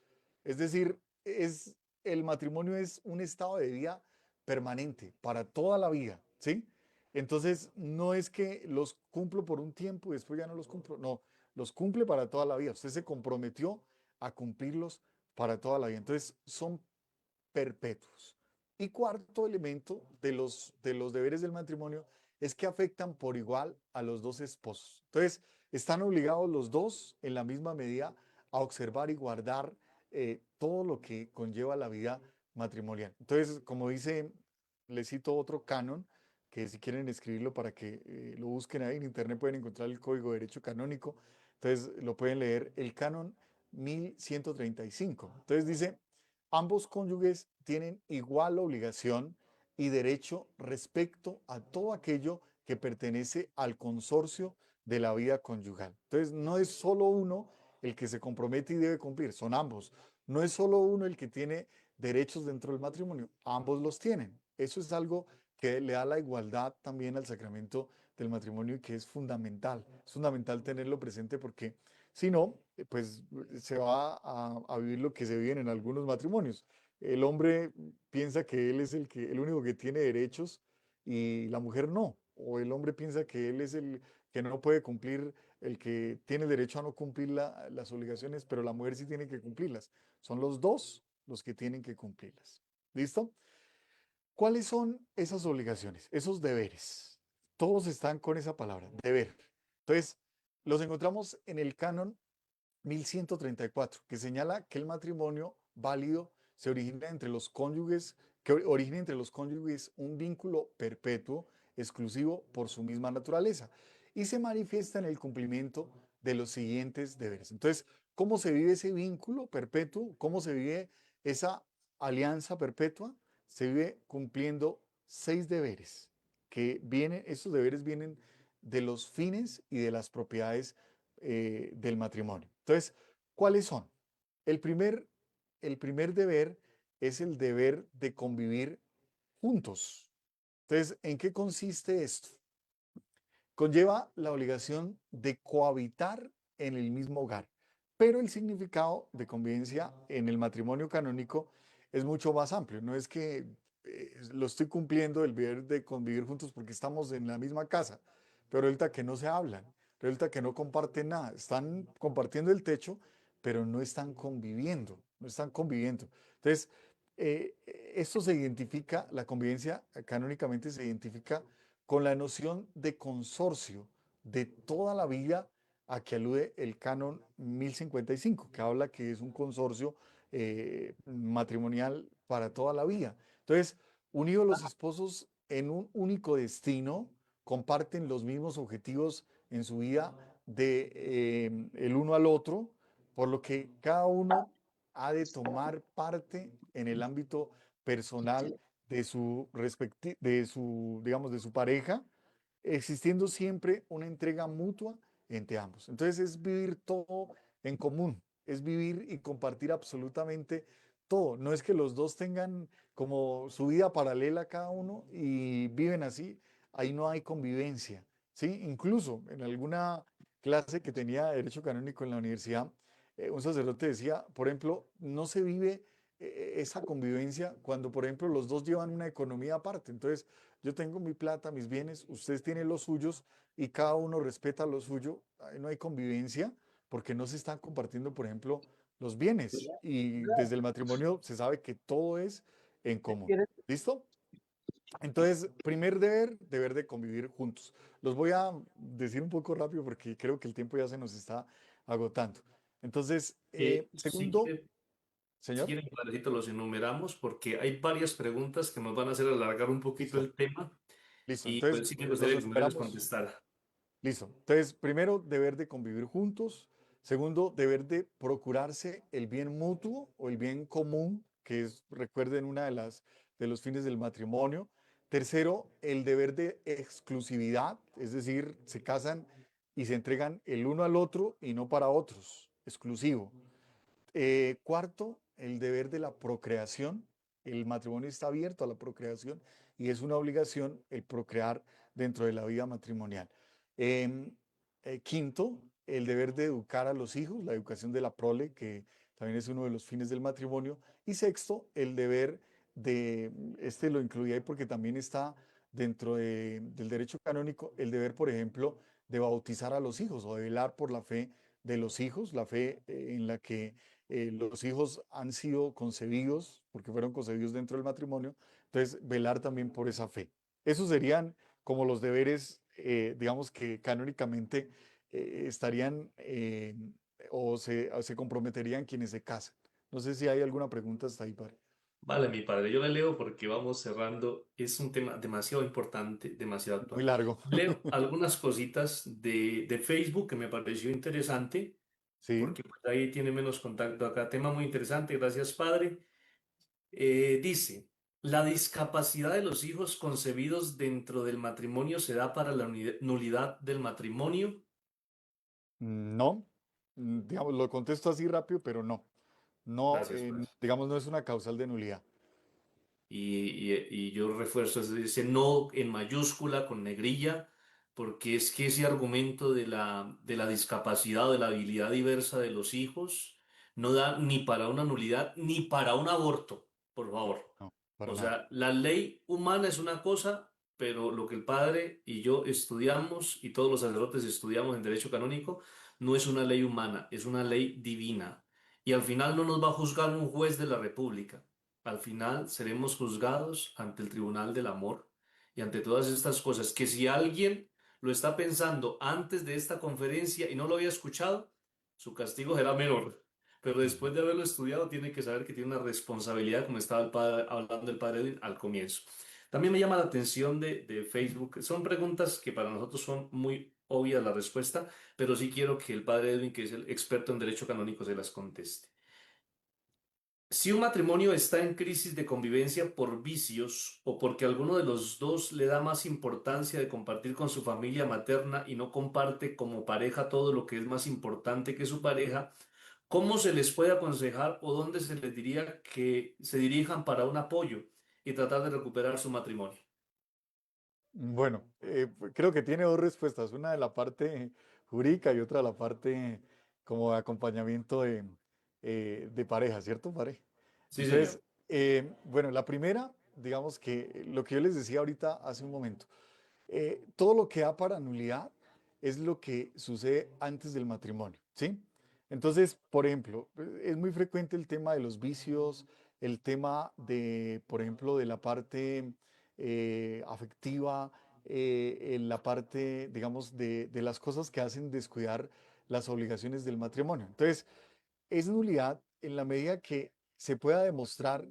Es decir, el matrimonio es un estado de vida permanente para toda la vida, ¿sí? Entonces, no es que los cumplo por un tiempo y después ya no los cumplo, no, los cumple para toda la vida. Usted se comprometió a cumplirlos para toda la vida. Entonces, son perpetuos. Y cuarto elemento de los deberes del matrimonio es que afectan por igual a los dos esposos. Entonces, están obligados los dos en la misma medida a observar y guardar todo lo que conlleva la vida matrimonial. Entonces, como dice, les cito otro canon, que si quieren escribirlo para que lo busquen ahí en internet pueden encontrar el Código de Derecho Canónico. Entonces, lo pueden leer, el canon 1135. Entonces dice, ambos cónyuges tienen igual obligación y derecho respecto a todo aquello que pertenece al consorcio de la vida conyugal. Entonces, no es solo uno el que se compromete y debe cumplir, son ambos. No es solo uno el que tiene derechos dentro del matrimonio, ambos los tienen. Eso es algo que le da la igualdad también al sacramento del matrimonio y que es fundamental. Es fundamental tenerlo presente porque si no, pues se va a vivir lo que se vive en algunos matrimonios. El hombre piensa que él es el único que tiene derechos y la mujer no. O el hombre piensa que él es el que no puede cumplir, el que tiene el derecho a no cumplir las obligaciones, pero la mujer sí tiene que cumplirlas. Son los dos los que tienen que cumplirlas. ¿Listo? ¿Cuáles son esas obligaciones, esos deberes? Todos están con esa palabra, deber. Entonces, los encontramos en el canon 1134, que señala que el matrimonio válido se origina entre los cónyuges, que origina entre los cónyuges un vínculo perpetuo, exclusivo por su misma naturaleza, y se manifiesta en el cumplimiento de los siguientes deberes. Entonces, ¿cómo se vive ese vínculo perpetuo? ¿Cómo se vive esa alianza perpetua? Se vive cumpliendo 6 deberes, que vienen, estos deberes vienen de los fines y de las propiedades del matrimonio. Entonces, ¿cuáles son? El primer, el primer deber es el deber de convivir juntos. Entonces, ¿en qué consiste esto? Conlleva la obligación de cohabitar en el mismo hogar, pero el significado de convivencia en el matrimonio canónico es mucho más amplio. No es que lo estoy cumpliendo el deber de convivir juntos porque estamos en la misma casa, pero resulta que no se hablan, resulta que no comparten nada, están compartiendo el techo, pero no están conviviendo, no están conviviendo. Entonces, esto se identifica, la convivencia canónicamente se identifica con la noción de consorcio de toda la vida a que alude el canon 1055, que habla que es un consorcio matrimonial para toda la vida. Entonces, unidos los esposos en un único destino, comparten los mismos objetivos en su vida de el uno al otro, por lo que cada uno ha de tomar parte en el ámbito personal de su, digamos, de su pareja, existiendo siempre una entrega mutua entre ambos. Entonces es vivir todo en común, es vivir y compartir absolutamente todo. No es que los dos tengan como su vida paralela cada uno y viven así, ahí no hay convivencia, ¿sí? Incluso en alguna clase que tenía Derecho Canónico en la universidad, un sacerdote decía, por ejemplo, no se vive esa convivencia cuando, por ejemplo, los dos llevan una economía aparte. Entonces, yo tengo mi plata, mis bienes, ustedes tienen los suyos y cada uno respeta lo suyo. Ahí no hay convivencia porque no se están compartiendo, por ejemplo, los bienes. Y desde el matrimonio se sabe que todo es en común. ¿Listo? Entonces, primer deber, deber de convivir juntos. Los voy a decir un poco rápido porque creo que el tiempo ya se nos está agotando. Entonces, Si segundo, quieren, si señor, quieren, Padrecito, los enumeramos porque hay varias preguntas que nos van a hacer alargar un poquito listo, el tema listo. y Entonces, pues sí me los gustaría que me les enumeramos. contestara. Listo. Entonces, primero, deber de convivir juntos. Segundo, deber de procurarse el bien mutuo o el bien común, que es, recuerden, una de los fines del matrimonio. Tercero, el deber de exclusividad, es decir, se casan y se entregan el uno al otro y no para otros, exclusivo. Cuarto, el deber de la procreación. El matrimonio está abierto a la procreación y es una obligación el procrear dentro de la vida matrimonial. Em, Quinto, el deber de educar a los hijos, la educación de la prole, que también es uno de los fines del matrimonio. Y sexto, el deber de, este lo incluí ahí porque también está dentro del derecho canónico, el deber, por ejemplo, de bautizar a los hijos o de velar por la fe de los hijos, la fe en la que los hijos han sido concebidos, porque fueron concebidos dentro del matrimonio, entonces velar también por esa fe. Esos serían como los deberes, digamos que canónicamente estarían o se comprometerían quienes se casan. No sé si hay alguna pregunta hasta ahí, padre. Vale, mi padre, yo le leo porque vamos cerrando. Es un tema demasiado importante, demasiado Muy actual. largo. Leo algunas cositas de Facebook que me pareció interesante, Sí. porque pues, ahí tiene menos contacto acá. Tema muy interesante, gracias, padre. Dice, ¿la discapacidad de los hijos concebidos dentro del matrimonio se da para la nulidad del matrimonio? No, digamos, lo contesto así rápido, pero no. No, Gracias, padre. digamos, no es una causal de nulidad. Y yo refuerzo ese no en mayúscula con negrilla, porque es que ese argumento de la discapacidad o de la habilidad diversa de los hijos no da ni para una nulidad ni para un aborto, por favor. No, para O nada. sea, la ley humana es una cosa, pero lo que el padre y yo estudiamos y todos los sacerdotes estudiamos en derecho canónico no es una ley humana, es una ley divina. Y al final no nos va a juzgar un juez de la República. Al final seremos juzgados ante el tribunal del amor y ante todas estas cosas que si alguien lo está pensando antes de esta conferencia y no lo había escuchado, su castigo será menor. Pero Ujú. después de haberlo estudiado, tiene que saber que tiene una responsabilidad, como estaba hablando el padre Edwin al comienzo. También me llama la atención de Facebook. Son preguntas que para nosotros son muy obvias la respuesta, pero sí quiero que el padre Edwin, que es el experto en derecho canónico, se las conteste. Si un matrimonio está en crisis de convivencia por vicios o porque alguno de los dos le da más importancia de compartir con su familia materna y no comparte como pareja todo lo que es más importante que su pareja, ¿cómo se les puede aconsejar o dónde se les diría que se dirijan para un apoyo y tratar de recuperar su matrimonio? Bueno, creo que tiene dos respuestas, una de la parte jurídica y otra de la parte como de acompañamiento de pareja, ¿cierto, pareja? Sí, señor. Entonces, bueno, la primera, digamos que lo que yo les decía ahorita hace un momento, todo lo que da para nulidad es lo que sucede antes del matrimonio, ¿sí? Entonces, por ejemplo, es muy frecuente el tema de los vicios, el tema de, por ejemplo, de la parte afectiva, en la parte, digamos, de las cosas que hacen descuidar las obligaciones del matrimonio. Entonces, es nulidad en la medida que se pueda demostrar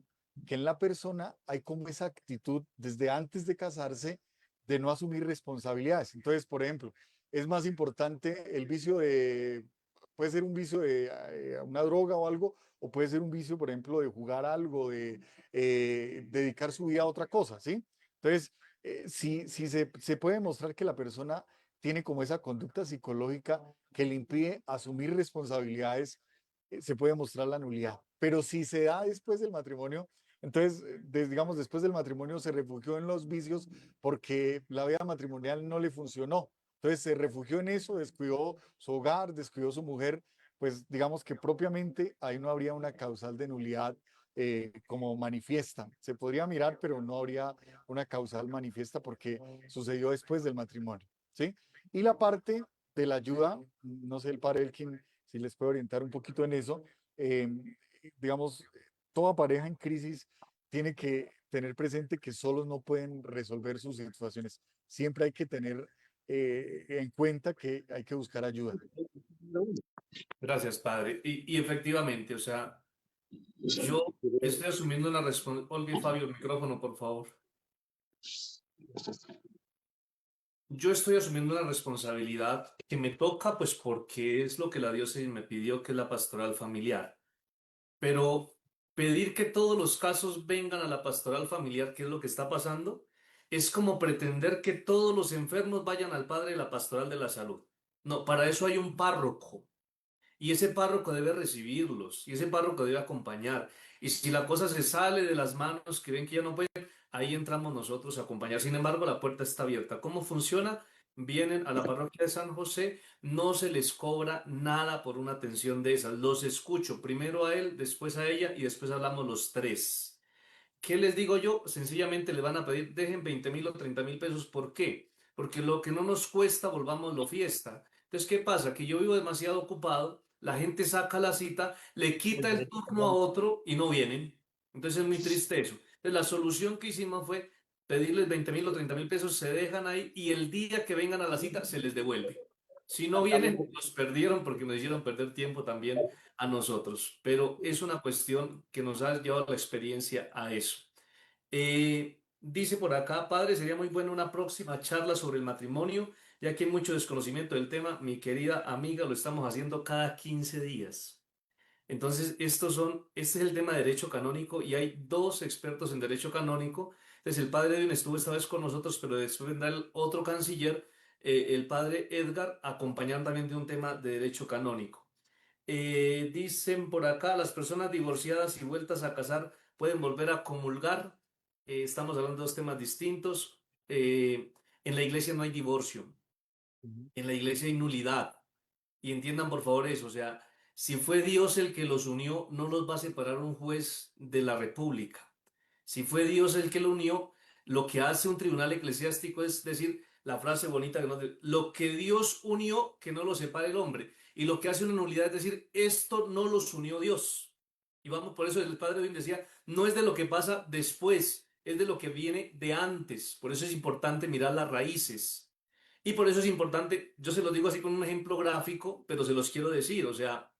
que en la persona hay como esa actitud desde antes de casarse de no asumir responsabilidades. Entonces, por ejemplo, es más importante el vicio de, puede ser un vicio de una droga o algo, o puede ser un vicio, por ejemplo, de jugar algo, de dedicar su vida a otra cosa, ¿sí? Entonces, si se puede demostrar que la persona tiene como esa conducta psicológica que le impide asumir responsabilidades, se puede mostrar la nulidad. Pero si se da después del matrimonio, entonces, digamos, después del matrimonio se refugió en los vicios porque la vida matrimonial no le funcionó. Entonces se refugió en eso, descuidó su hogar, descuidó su mujer, pues digamos que propiamente ahí no habría una causal de nulidad como manifiesta. Se podría mirar, pero no habría una causal manifiesta porque sucedió después del matrimonio, ¿sí? Y la parte de la ayuda, no sé, el padre Elkin, si les puedo orientar un poquito en eso, eh, digamos, toda pareja en crisis tiene que tener presente que solos no pueden resolver sus situaciones. Siempre hay que tener en cuenta que hay que buscar ayuda. Gracias, padre. Y efectivamente, o sea, yo estoy asumiendo una responsabilidad. Olga y Fabio, el micrófono, por favor. Yo estoy asumiendo una responsabilidad que me toca, pues porque es lo que la diócesis me pidió, que es la pastoral familiar. Pero pedir que todos los casos vengan a la pastoral familiar, que es lo que está pasando, es como pretender que todos los enfermos vayan al padre de la pastoral de la salud. No, para eso hay un párroco. Y ese párroco debe recibirlos, y ese párroco debe acompañar. Y si la cosa se sale de las manos, que ven que ya no pueden, ahí entramos nosotros a acompañar. Sin embargo, la puerta está abierta. ¿Cómo funciona? Vienen a la parroquia de San José, no se les cobra nada por una atención de esas. Los escucho, primero a él, después a ella y después hablamos los tres. ¿Qué les digo yo? Sencillamente le van a pedir, dejen 20.000 o 30.000 pesos. ¿Por qué? Porque lo que no nos cuesta, volvámoslo fiesta. Entonces, ¿qué pasa? Que yo vivo demasiado ocupado, la gente saca la cita, le quita el turno a otro y no vienen. Entonces es muy triste eso. Entonces la solución que hicimos fue pedirles 20.000 o 30.000 pesos, se dejan ahí y el día que vengan a la cita se les devuelve. Si no vienen, los perdieron porque nos hicieron perder tiempo también a nosotros. Pero es una cuestión que nos ha llevado la experiencia a eso. Dice por acá, padre, sería muy buena una próxima charla sobre el matrimonio, ya que hay mucho desconocimiento del tema. Mi querida amiga, lo estamos haciendo cada 15 días. Entonces, este es el tema de derecho canónico y hay dos expertos en derecho canónico. Entonces, el padre Edwin estuvo esta vez con nosotros, pero después vendrá el otro canciller, el padre Edgar, acompañado también de un tema de derecho canónico. Dicen por acá, las personas divorciadas y vueltas a casar pueden volver a comulgar. Estamos hablando de dos temas distintos. En la iglesia no hay divorcio, Ujú. en la iglesia hay nulidad. Y entiendan por favor eso, o sea, si fue Dios el que los unió, no los va a separar un juez de la República. Si fue Dios el que lo unió, lo que hace un tribunal eclesiástico es decir la frase bonita que lo que Dios unió, que no lo separe el hombre. Y lo que hace una nulidad es decir, esto no los unió Dios. Y vamos, por eso el padre bien decía, no es de lo que pasa después, es de lo que viene de antes. Por eso es importante mirar las raíces. Y por eso es importante, yo se los digo así con un ejemplo gráfico, pero se los quiero decir, o sea,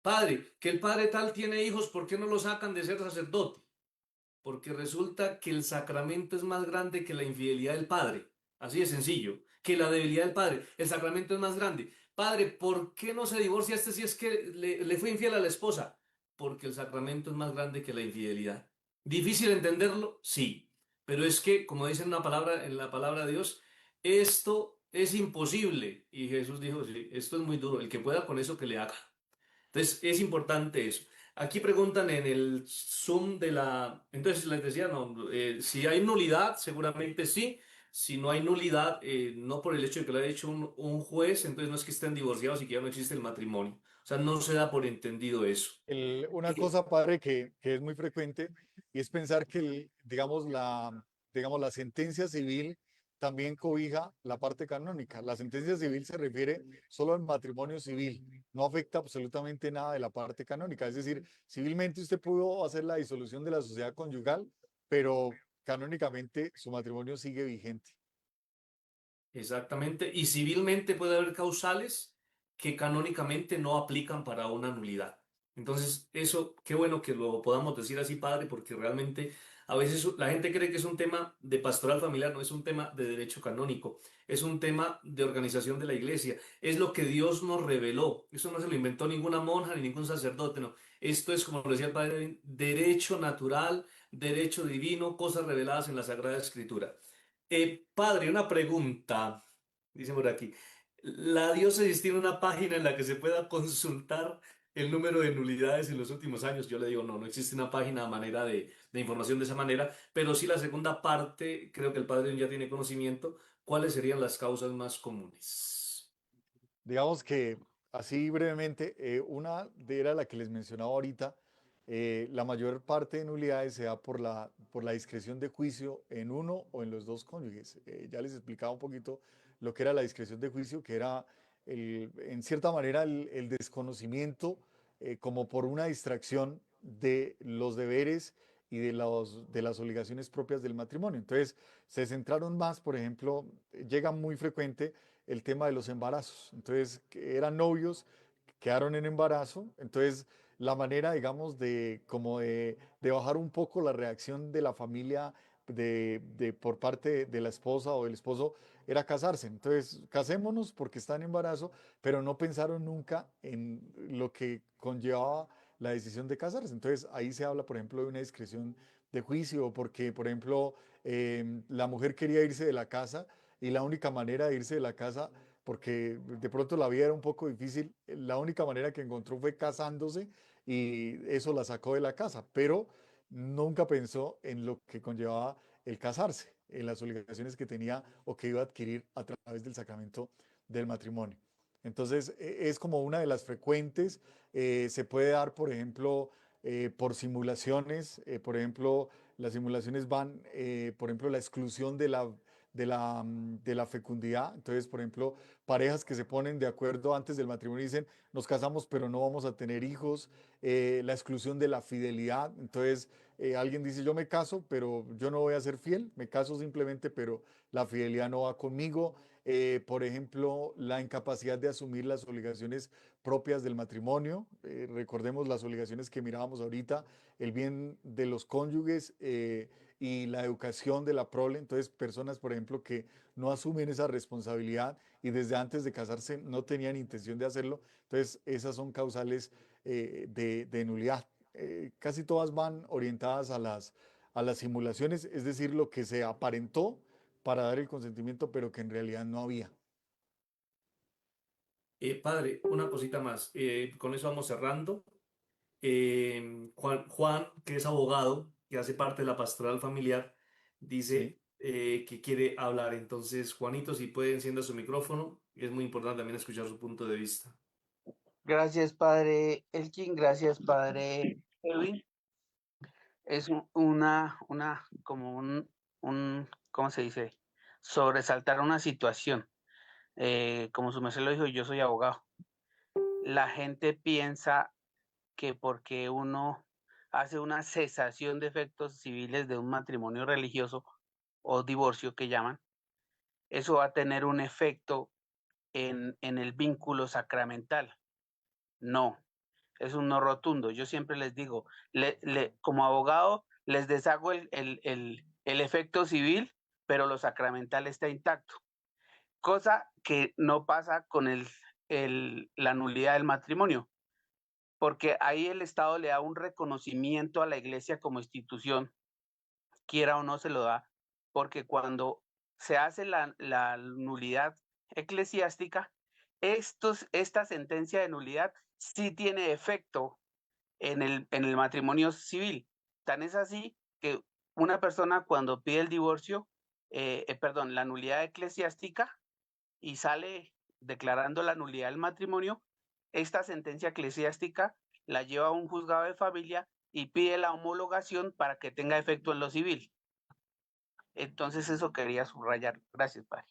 padre, que el padre tal tiene hijos, ¿por qué no lo sacan de ser sacerdote? Porque resulta que el sacramento es más grande que la infidelidad del padre, así de sencillo, que la debilidad del padre, el sacramento es más grande. Padre, ¿por qué no se divorcia este si es que le fue infiel a la esposa? Porque el sacramento es más grande que la infidelidad. ¿Difícil entenderlo? Sí, pero es que, como dice una palabra, en la palabra de Dios, esto es imposible. Y Jesús dijo, sí, esto es muy duro, el que pueda con eso que le haga. Entonces, es importante eso. Aquí preguntan en el Zoom de la... Entonces, les decía, no, si hay nulidad, seguramente sí. Si no hay nulidad, no por el hecho de que lo haya hecho un juez, entonces no es que estén divorciados y que ya no existe el matrimonio. O sea, no se da por entendido eso. Una Eh, cosa, padre, que es muy frecuente y es pensar que, digamos, la sentencia civil también cobija la parte canónica. La sentencia civil se refiere solo al matrimonio civil, no afecta absolutamente nada de la parte canónica. Es decir, civilmente usted pudo hacer la disolución de la sociedad conyugal, pero canónicamente su matrimonio sigue vigente. Exactamente. Y civilmente puede haber causales que canónicamente no aplican para una nulidad. Entonces, eso, qué bueno que lo podamos decir así, padre, porque realmente a veces la gente cree que es un tema de pastoral familiar, no es un tema de derecho canónico, es un tema de organización de la iglesia, es lo que Dios nos reveló. Eso no se lo inventó ninguna monja ni ningún sacerdote, no. Esto es, como lo decía el padre, derecho natural, derecho divino, cosas reveladas en la Sagrada Escritura. Padre, una pregunta, dice por aquí. ¿La diócesis tiene una página en la que se pueda consultar el número de nulidades en los últimos años? Yo le digo, no, no existe una página a manera de información de esa manera, pero sí la segunda parte, creo que el padre ya tiene conocimiento, ¿cuáles serían las causas más comunes? Digamos que así brevemente, era la que les mencionaba ahorita. La mayor parte de nulidades se da por la discreción de juicio en uno o en los dos cónyuges. Ya les explicaba un poquito lo que era la discreción de juicio, que era en cierta manera el desconocimiento como por una distracción de los deberes y de las obligaciones propias del matrimonio. Entonces, se centraron más, por ejemplo, llega muy frecuente el tema de los embarazos. Entonces, que eran novios, quedaron en embarazo. Entonces, la manera, digamos, de bajar un poco la reacción de la familia por parte de la esposa o del esposo era casarse. Entonces, casémonos porque está en embarazo, pero no pensaron nunca en lo que conllevaba la decisión de casarse. Entonces, ahí se habla, por ejemplo, de una discreción de juicio, porque, por ejemplo, la mujer quería irse de la casa y la única manera de irse de la casa, porque de pronto la vida era un poco difícil, la única manera que encontró fue casándose y eso la sacó de la casa, pero nunca pensó en lo que conllevaba el casarse, en las obligaciones que tenía o que iba a adquirir a través del sacramento del matrimonio. Entonces, es como una de las frecuentes, se puede dar, por ejemplo, por simulaciones, por ejemplo, las simulaciones van, por ejemplo, la exclusión de la fecundidad. Entonces, por ejemplo, parejas que se ponen de acuerdo antes del matrimonio y dicen, nos casamos pero no vamos a tener hijos, la exclusión de la fidelidad. Entonces, alguien dice, yo me caso, pero yo no voy a ser fiel, me caso simplemente, pero la fidelidad no va conmigo. Por ejemplo, la incapacidad de asumir las obligaciones propias del matrimonio. Recordemos las obligaciones que mirábamos ahorita, el bien de los cónyuges y la educación de la prole. Entonces, personas, por ejemplo, que no asumen esa responsabilidad y desde antes de casarse no tenían intención de hacerlo. Entonces, esas son causales de nulidad. Casi todas van orientadas a las simulaciones, es decir, lo que se aparentó para dar el consentimiento, pero que en realidad no había. Padre, una cosita más. Con eso vamos cerrando. Juan, que es abogado, que hace parte de la pastoral familiar, Sí. dice que quiere hablar. Entonces, Juanito, si puede, encienda su micrófono. Es muy importante también escuchar su punto de vista. Gracias, padre Elkin, gracias, padre Edwin. Es como ¿cómo se dice? Sobresaltar una situación. Como su merced lo dijo, yo soy abogado. La gente piensa que porque uno hace una cesación de efectos civiles de un matrimonio religioso o divorcio que llaman, eso va a tener un efecto en el vínculo sacramental. No, es un no rotundo. Yo siempre les digo, como abogado, les deshago el efecto civil, pero lo sacramental está intacto. Cosa que no pasa con la nulidad del matrimonio, porque ahí el Estado le da un reconocimiento a la Iglesia como institución, quiera o no se lo da, porque cuando se hace la nulidad eclesiástica, esta sentencia de nulidad sí tiene efecto en el matrimonio civil. Tan es así que una persona cuando pide el divorcio, la nulidad eclesiástica y sale declarando la nulidad del matrimonio, esta sentencia eclesiástica la lleva a un juzgado de familia y pide la homologación para que tenga efecto en lo civil. Entonces eso quería subrayar. Gracias, padre.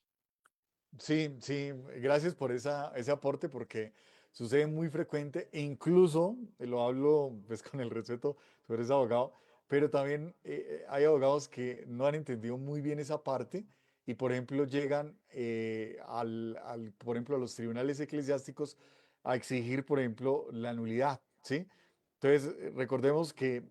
Sí, sí, gracias por ese aporte porque sucede muy frecuente e incluso, lo hablo pues con el respeto, tú eres abogado, pero también hay abogados que no han entendido muy bien esa parte y por ejemplo llegan por ejemplo, a los tribunales eclesiásticos a exigir, por ejemplo, la nulidad, ¿sí? Entonces, recordemos que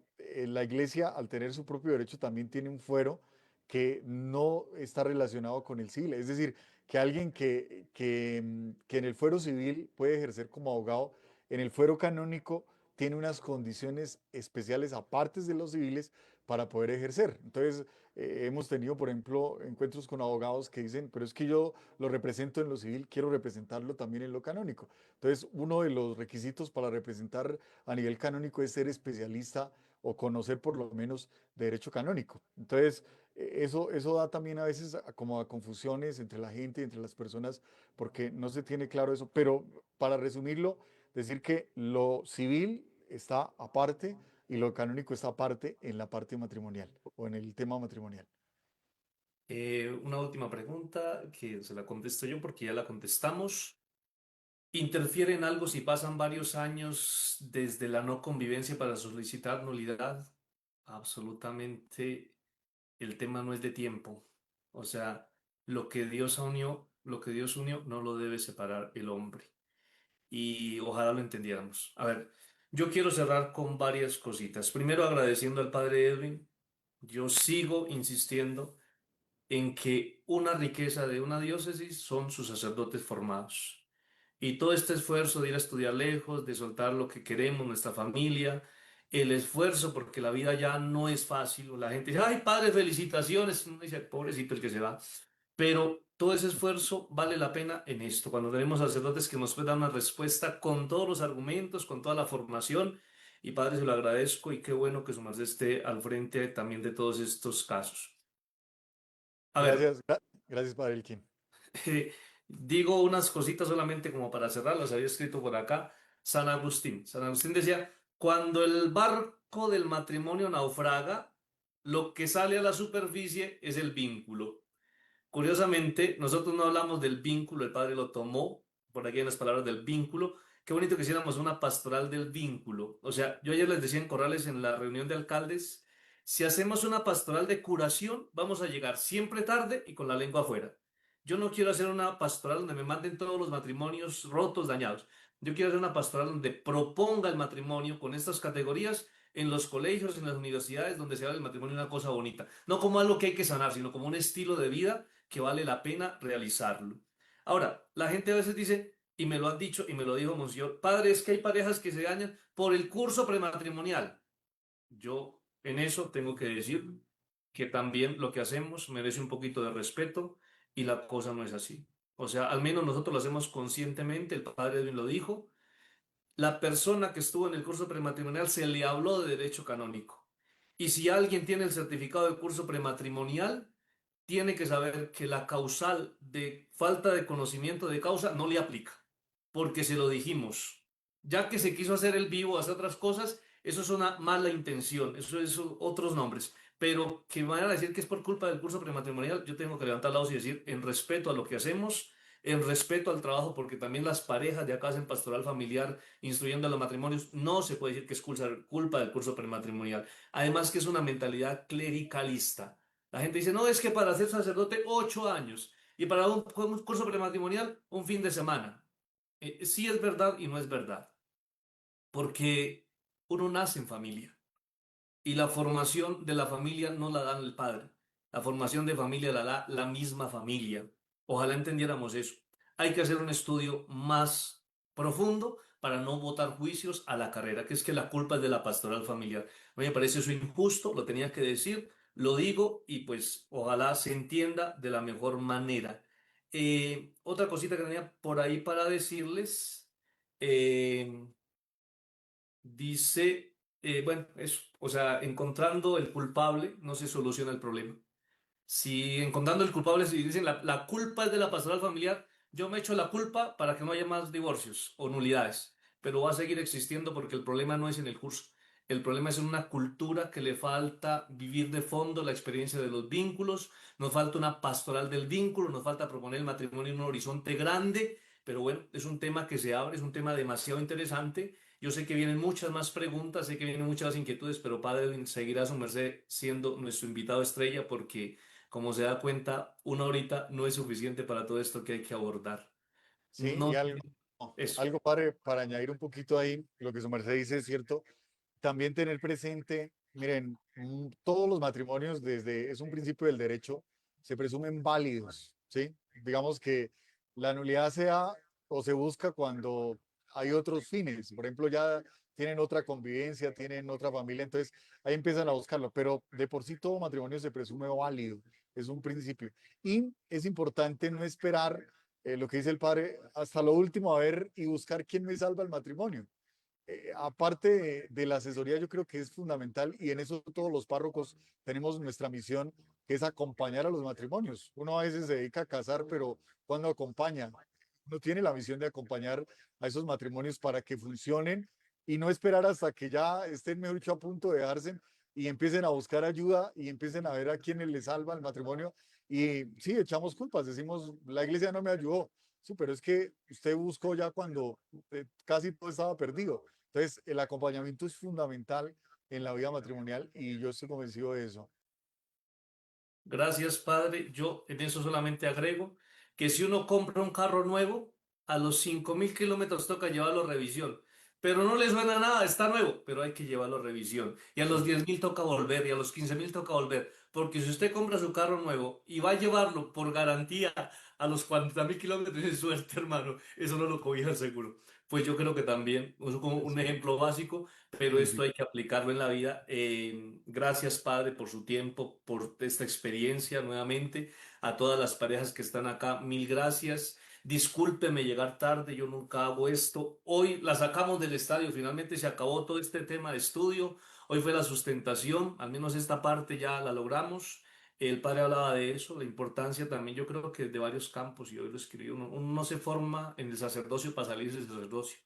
la iglesia, al tener su propio derecho, también tiene un fuero que no está relacionado con el civil, es decir, que alguien que en el fuero civil puede ejercer como abogado, en el fuero canónico tiene unas condiciones especiales apartes de los civiles para poder ejercer. Entonces, hemos tenido, por ejemplo, encuentros con abogados que dicen, pero es que yo lo represento en lo civil, quiero representarlo también en lo canónico. Entonces, uno de los requisitos para representar a nivel canónico es ser especialista o conocer por lo menos de derecho canónico. Entonces, eso da también a veces como a confusiones entre la gente, entre las personas, porque no se tiene claro eso. Pero para resumirlo, decir que lo civil está aparte y lo canónico está aparte en la parte matrimonial o en el tema matrimonial. Una última pregunta que se la contesto yo porque ya la contestamos. ¿Interfiere en algo si pasan varios años desde la no convivencia para solicitar nulidad? Absolutamente, el tema no es de tiempo. O sea, lo que Dios unió no lo debe separar el hombre. Y ojalá lo entendiéramos. A ver, yo quiero cerrar con varias cositas. Primero, agradeciendo al padre Edwin. Yo sigo insistiendo en que una riqueza de una diócesis son sus sacerdotes formados. Y todo este esfuerzo de ir a estudiar lejos, de soltar lo que queremos, nuestra familia, el esfuerzo, porque la vida ya no es fácil. La gente dice, ay, padre, felicitaciones. Uno dice, pobrecito el que se va. Pero todo ese esfuerzo vale la pena en esto, cuando tenemos sacerdotes que nos pueden dar una respuesta con todos los argumentos, con toda la formación. Y padre, se lo agradezco y qué bueno que su merced esté al frente también de todos estos casos. A ver, Gracias, Padre Elkin. digo unas cositas solamente como para cerrar, las había escrito por acá. San Agustín. San Agustín decía, cuando el barco del matrimonio naufraga, lo que sale a la superficie es el vínculo. Curiosamente, nosotros no hablamos del vínculo, el padre lo tomó, por aquí en las palabras del vínculo. Qué bonito que hiciéramos una pastoral del vínculo. O sea, yo ayer les decía en Corrales en la reunión de alcaldes, si hacemos una pastoral de curación, vamos a llegar siempre tarde y con la lengua afuera. Yo no quiero hacer una pastoral donde me manden todos los matrimonios rotos, dañados. Yo quiero hacer una pastoral donde proponga el matrimonio con estas categorías en los colegios, en las universidades, donde se haga el matrimonio una cosa bonita. No como algo que hay que sanar, sino como un estilo de vida que vale la pena realizarlo. Ahora, la gente a veces dice, y me lo han dicho, y me lo dijo Monseñor, padre, es que hay parejas que se dañan por el curso prematrimonial. Yo en eso tengo que decir que también lo que hacemos merece un poquito de respeto y la cosa no es así. O sea, al menos nosotros lo hacemos conscientemente, el padre Edwin lo dijo, la persona que estuvo en el curso prematrimonial se le habló de derecho canónico. Y si alguien tiene el certificado del curso prematrimonial, tiene que saber que la causal de falta de conocimiento de causa no le aplica, porque se lo dijimos. Ya que se quiso hacer el vivo, hacer otras cosas, eso es una mala intención, eso es otros nombres. Pero que me vayan a decir que es por culpa del curso prematrimonial, yo tengo que levantar la voz y decir, en respeto a lo que hacemos, en respeto al trabajo, porque también las parejas de acá hacen pastoral familiar, instruyendo a los matrimonios, no se puede decir que es culpa del curso prematrimonial. Además que es una mentalidad clericalista. La gente dice, no, es que para ser sacerdote 8 años y para un curso prematrimonial un fin de semana. Sí es verdad y no es verdad, porque uno nace en familia y la formación de la familia no la da el padre, la formación de familia la da la misma familia. Ojalá entendiéramos eso. Hay que hacer un estudio más profundo para no botar juicios a la carrera, que es que la culpa es de la pastoral familiar. A mí me parece eso injusto, lo tenía que decir, lo digo y pues ojalá se entienda de la mejor manera. Otra cosita que tenía por ahí para decirles. eh, Dice, bueno, eso, o sea, encontrando el culpable no se soluciona el problema. Si encontrando el culpable, si dicen la culpa es de la pastoral familiar, yo me echo la culpa para que no haya más divorcios o nulidades, pero va a seguir existiendo porque el problema no es en el curso. El problema es en una cultura que le falta vivir de fondo la experiencia de los vínculos, nos falta una pastoral del vínculo, nos falta proponer el matrimonio en un horizonte grande, pero bueno, es un tema que se abre, es un tema demasiado interesante. Yo sé que vienen muchas más preguntas, sé que vienen muchas más inquietudes, pero Padre seguirá su merced siendo nuestro invitado estrella porque como se da cuenta, una horita no es suficiente para todo esto que hay que abordar. Sí, y No, algo, eso. algo para añadir un poquito ahí, lo que su merced dice es cierto, también tener presente, miren, todos los matrimonios desde, es un principio del derecho, se presumen válidos, ¿sí? Digamos que la nulidad se da o se busca cuando hay otros fines, por ejemplo, ya tienen otra convivencia, tienen otra familia, entonces ahí empiezan a buscarlo, pero de por sí todo matrimonio se presume válido, es un principio. Y es importante no esperar lo que dice el padre, hasta lo último a ver y buscar quién me salva el matrimonio. Aparte de la asesoría, yo creo que es fundamental y en eso todos los párrocos tenemos nuestra misión, que es acompañar a los matrimonios. Uno a veces se dedica a casar, pero cuando acompaña, uno tiene la misión de acompañar a esos matrimonios para que funcionen y no esperar hasta que ya estén, mejor dicho, a punto de dejarse y empiecen a buscar ayuda y empiecen a ver a quiénes les salva el matrimonio. Y sí, echamos culpas, decimos, la iglesia no me ayudó. Sí, pero es que usted buscó ya cuando casi todo estaba perdido. Entonces, el acompañamiento es fundamental en la vida matrimonial y yo estoy convencido de eso. Gracias, Padre. Yo en eso solamente agrego que si uno compra un carro nuevo, a los 5.000 kilómetros toca llevarlo a revisión. Pero no le suena nada, está nuevo, pero hay que llevarlo a revisión. Y a los 10.000 toca volver, y a los 15.000 toca volver. Porque si usted compra su carro nuevo y va a llevarlo por garantía a los 40.000 kilómetros de suerte, hermano, eso no lo cobija el seguro. Pues yo creo que también, es como un Sí, ejemplo básico, pero sí, esto sí. hay que aplicarlo en la vida. Gracias, Padre, por su tiempo, por esta experiencia nuevamente. A todas las parejas que están acá, mil gracias. Discúlpeme llegar tarde, yo nunca hago esto. Hoy la sacamos del estadio, finalmente se acabó todo este tema de estudio. Hoy fue la sustentación, al menos esta parte ya la logramos. El padre hablaba de eso, la importancia también, yo creo que de varios campos, y hoy lo escribí, uno no se forma en el sacerdocio para salir del sacerdocio,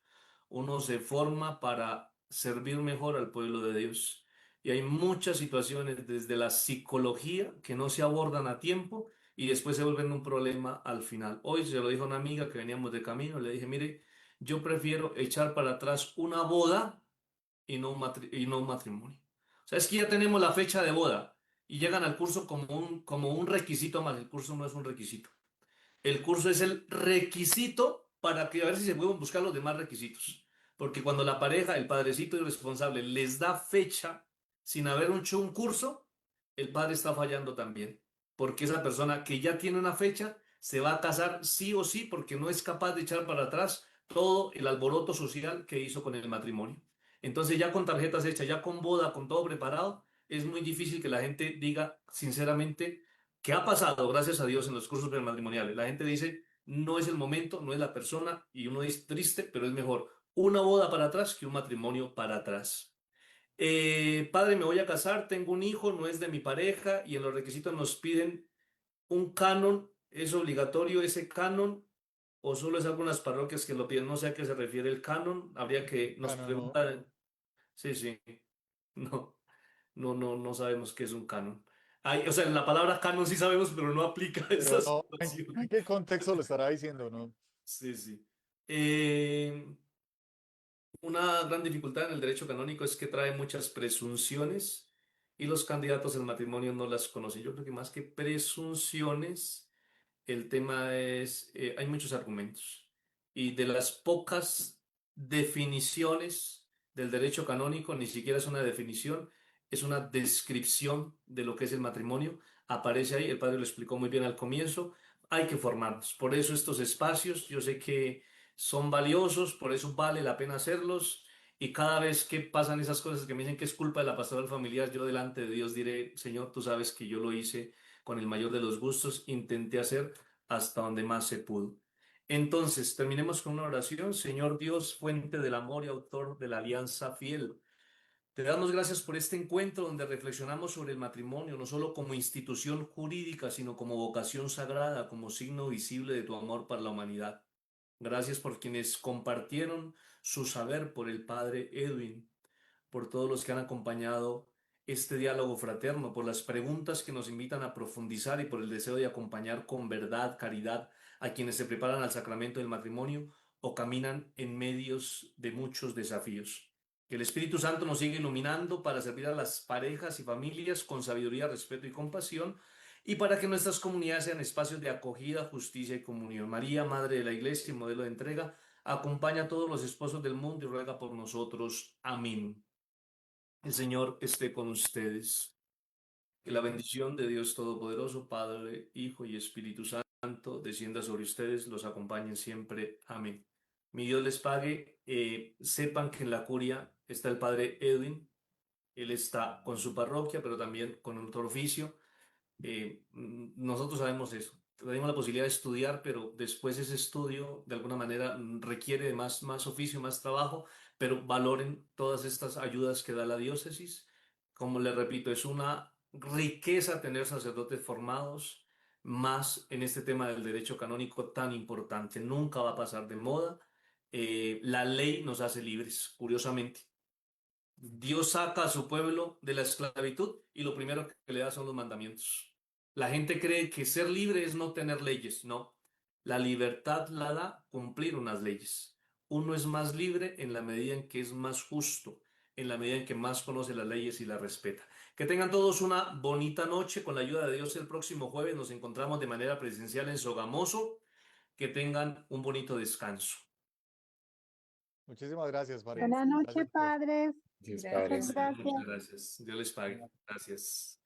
uno se forma para servir mejor al pueblo de Dios. Y hay muchas situaciones desde la psicología que no se abordan a tiempo, y después se vuelven un problema al final. Hoy se lo dijo a una amiga que veníamos de camino, le dije, mire, yo prefiero echar para atrás una boda y no y no un matrimonio. O sea, es que ya tenemos la fecha de boda y llegan al curso como un requisito más. El curso no es un requisito. El curso es el requisito para que a ver si se pueden buscar los demás requisitos. Porque cuando la pareja, el padrecito irresponsable, les da fecha sin haber hecho un curso, el padre está fallando también. Porque esa persona que ya tiene una fecha se va a casar sí o sí porque no es capaz de echar para atrás todo el alboroto social que hizo con el matrimonio. Entonces ya con tarjetas hechas, ya con boda, con todo preparado, es muy difícil que la gente diga sinceramente qué ha pasado, gracias a Dios, en los cursos prematrimoniales. La gente dice, no es el momento, no es la persona, y uno es triste, pero es mejor una boda para atrás que un matrimonio para atrás. Padre, me voy a casar, tengo un hijo, no es de mi pareja, y en los requisitos nos piden un canon. ¿Es obligatorio ese canon? ¿O solo es algunas parroquias que lo piden? No sé a qué se refiere el canon. Habría que, nos Canon, no. preguntan. Sí, sí. No, no sabemos qué es un canon. O sea, la palabra canon sí sabemos, pero no aplica a Pero esa no, situación. ¿en qué contexto lo estará diciendo, no? Sí, sí. Eh, una gran dificultad en el derecho canónico es que trae muchas presunciones y los candidatos al matrimonio no las conocen. Yo creo que más que presunciones, el tema es, hay muchos argumentos y de las pocas definiciones del derecho canónico, ni siquiera es una definición, es una descripción de lo que es el matrimonio. Aparece ahí, el padre lo explicó muy bien al comienzo, hay que formarnos. Por eso estos espacios, yo sé que son valiosos, por eso vale la pena hacerlos. Y cada vez que pasan esas cosas que me dicen que es culpa de la pastoral familiar, yo delante de Dios diré, Señor, tú sabes que yo lo hice con el mayor de los gustos, intenté hacer hasta donde más se pudo. Entonces, terminemos con una oración. Señor Dios, fuente del amor y autor de la alianza fiel. Te damos gracias por este encuentro donde reflexionamos sobre el matrimonio, no solo como institución jurídica, sino como vocación sagrada, como signo visible de tu amor para la humanidad. Gracias por quienes compartieron su saber, por el padre Edwin, por todos los que han acompañado este diálogo fraterno, por las preguntas que nos invitan a profundizar y por el deseo de acompañar con verdad, caridad a quienes se preparan al sacramento del matrimonio o caminan en medios de muchos desafíos. Que el Espíritu Santo nos siga iluminando para servir a las parejas y familias con sabiduría, respeto y compasión, y para que nuestras comunidades sean espacios de acogida, justicia y comunión. María, Madre de la Iglesia y modelo de entrega, acompaña a todos los esposos del mundo y ruega por nosotros. Amén. El Señor esté con ustedes. Que la bendición de Dios Todopoderoso, Padre, Hijo y Espíritu Santo, descienda sobre ustedes, los acompañen siempre. Amén. Mi Dios les pague. Sepan que en la curia está el Padre Edwin. Él está con su parroquia, pero también con otro oficio. Nosotros sabemos eso. Tenemos la posibilidad de estudiar, pero después ese estudio de alguna manera requiere de más oficio, más trabajo, pero valoren todas estas ayudas que da la diócesis. Como les repito, es una riqueza tener sacerdotes formados, más en este tema del derecho canónico tan importante. Nunca va a pasar de moda. La ley nos hace libres, curiosamente. Dios saca a su pueblo de la esclavitud y lo primero que le da son los mandamientos. La gente cree que ser libre es no tener leyes. No, la libertad la da cumplir unas leyes. Uno es más libre en la medida en que es más justo, en la medida en que más conoce las leyes y las respeta. Que tengan todos una bonita noche. Con la ayuda de Dios, el próximo jueves nos encontramos de manera presencial en Sogamoso. Que tengan un bonito descanso. Muchísimas gracias, padre. Buenas noches, Gracias por... padres. Dios Gracias. Padre. Muchas gracias. Muchas gracias. Dios les pague. Gracias.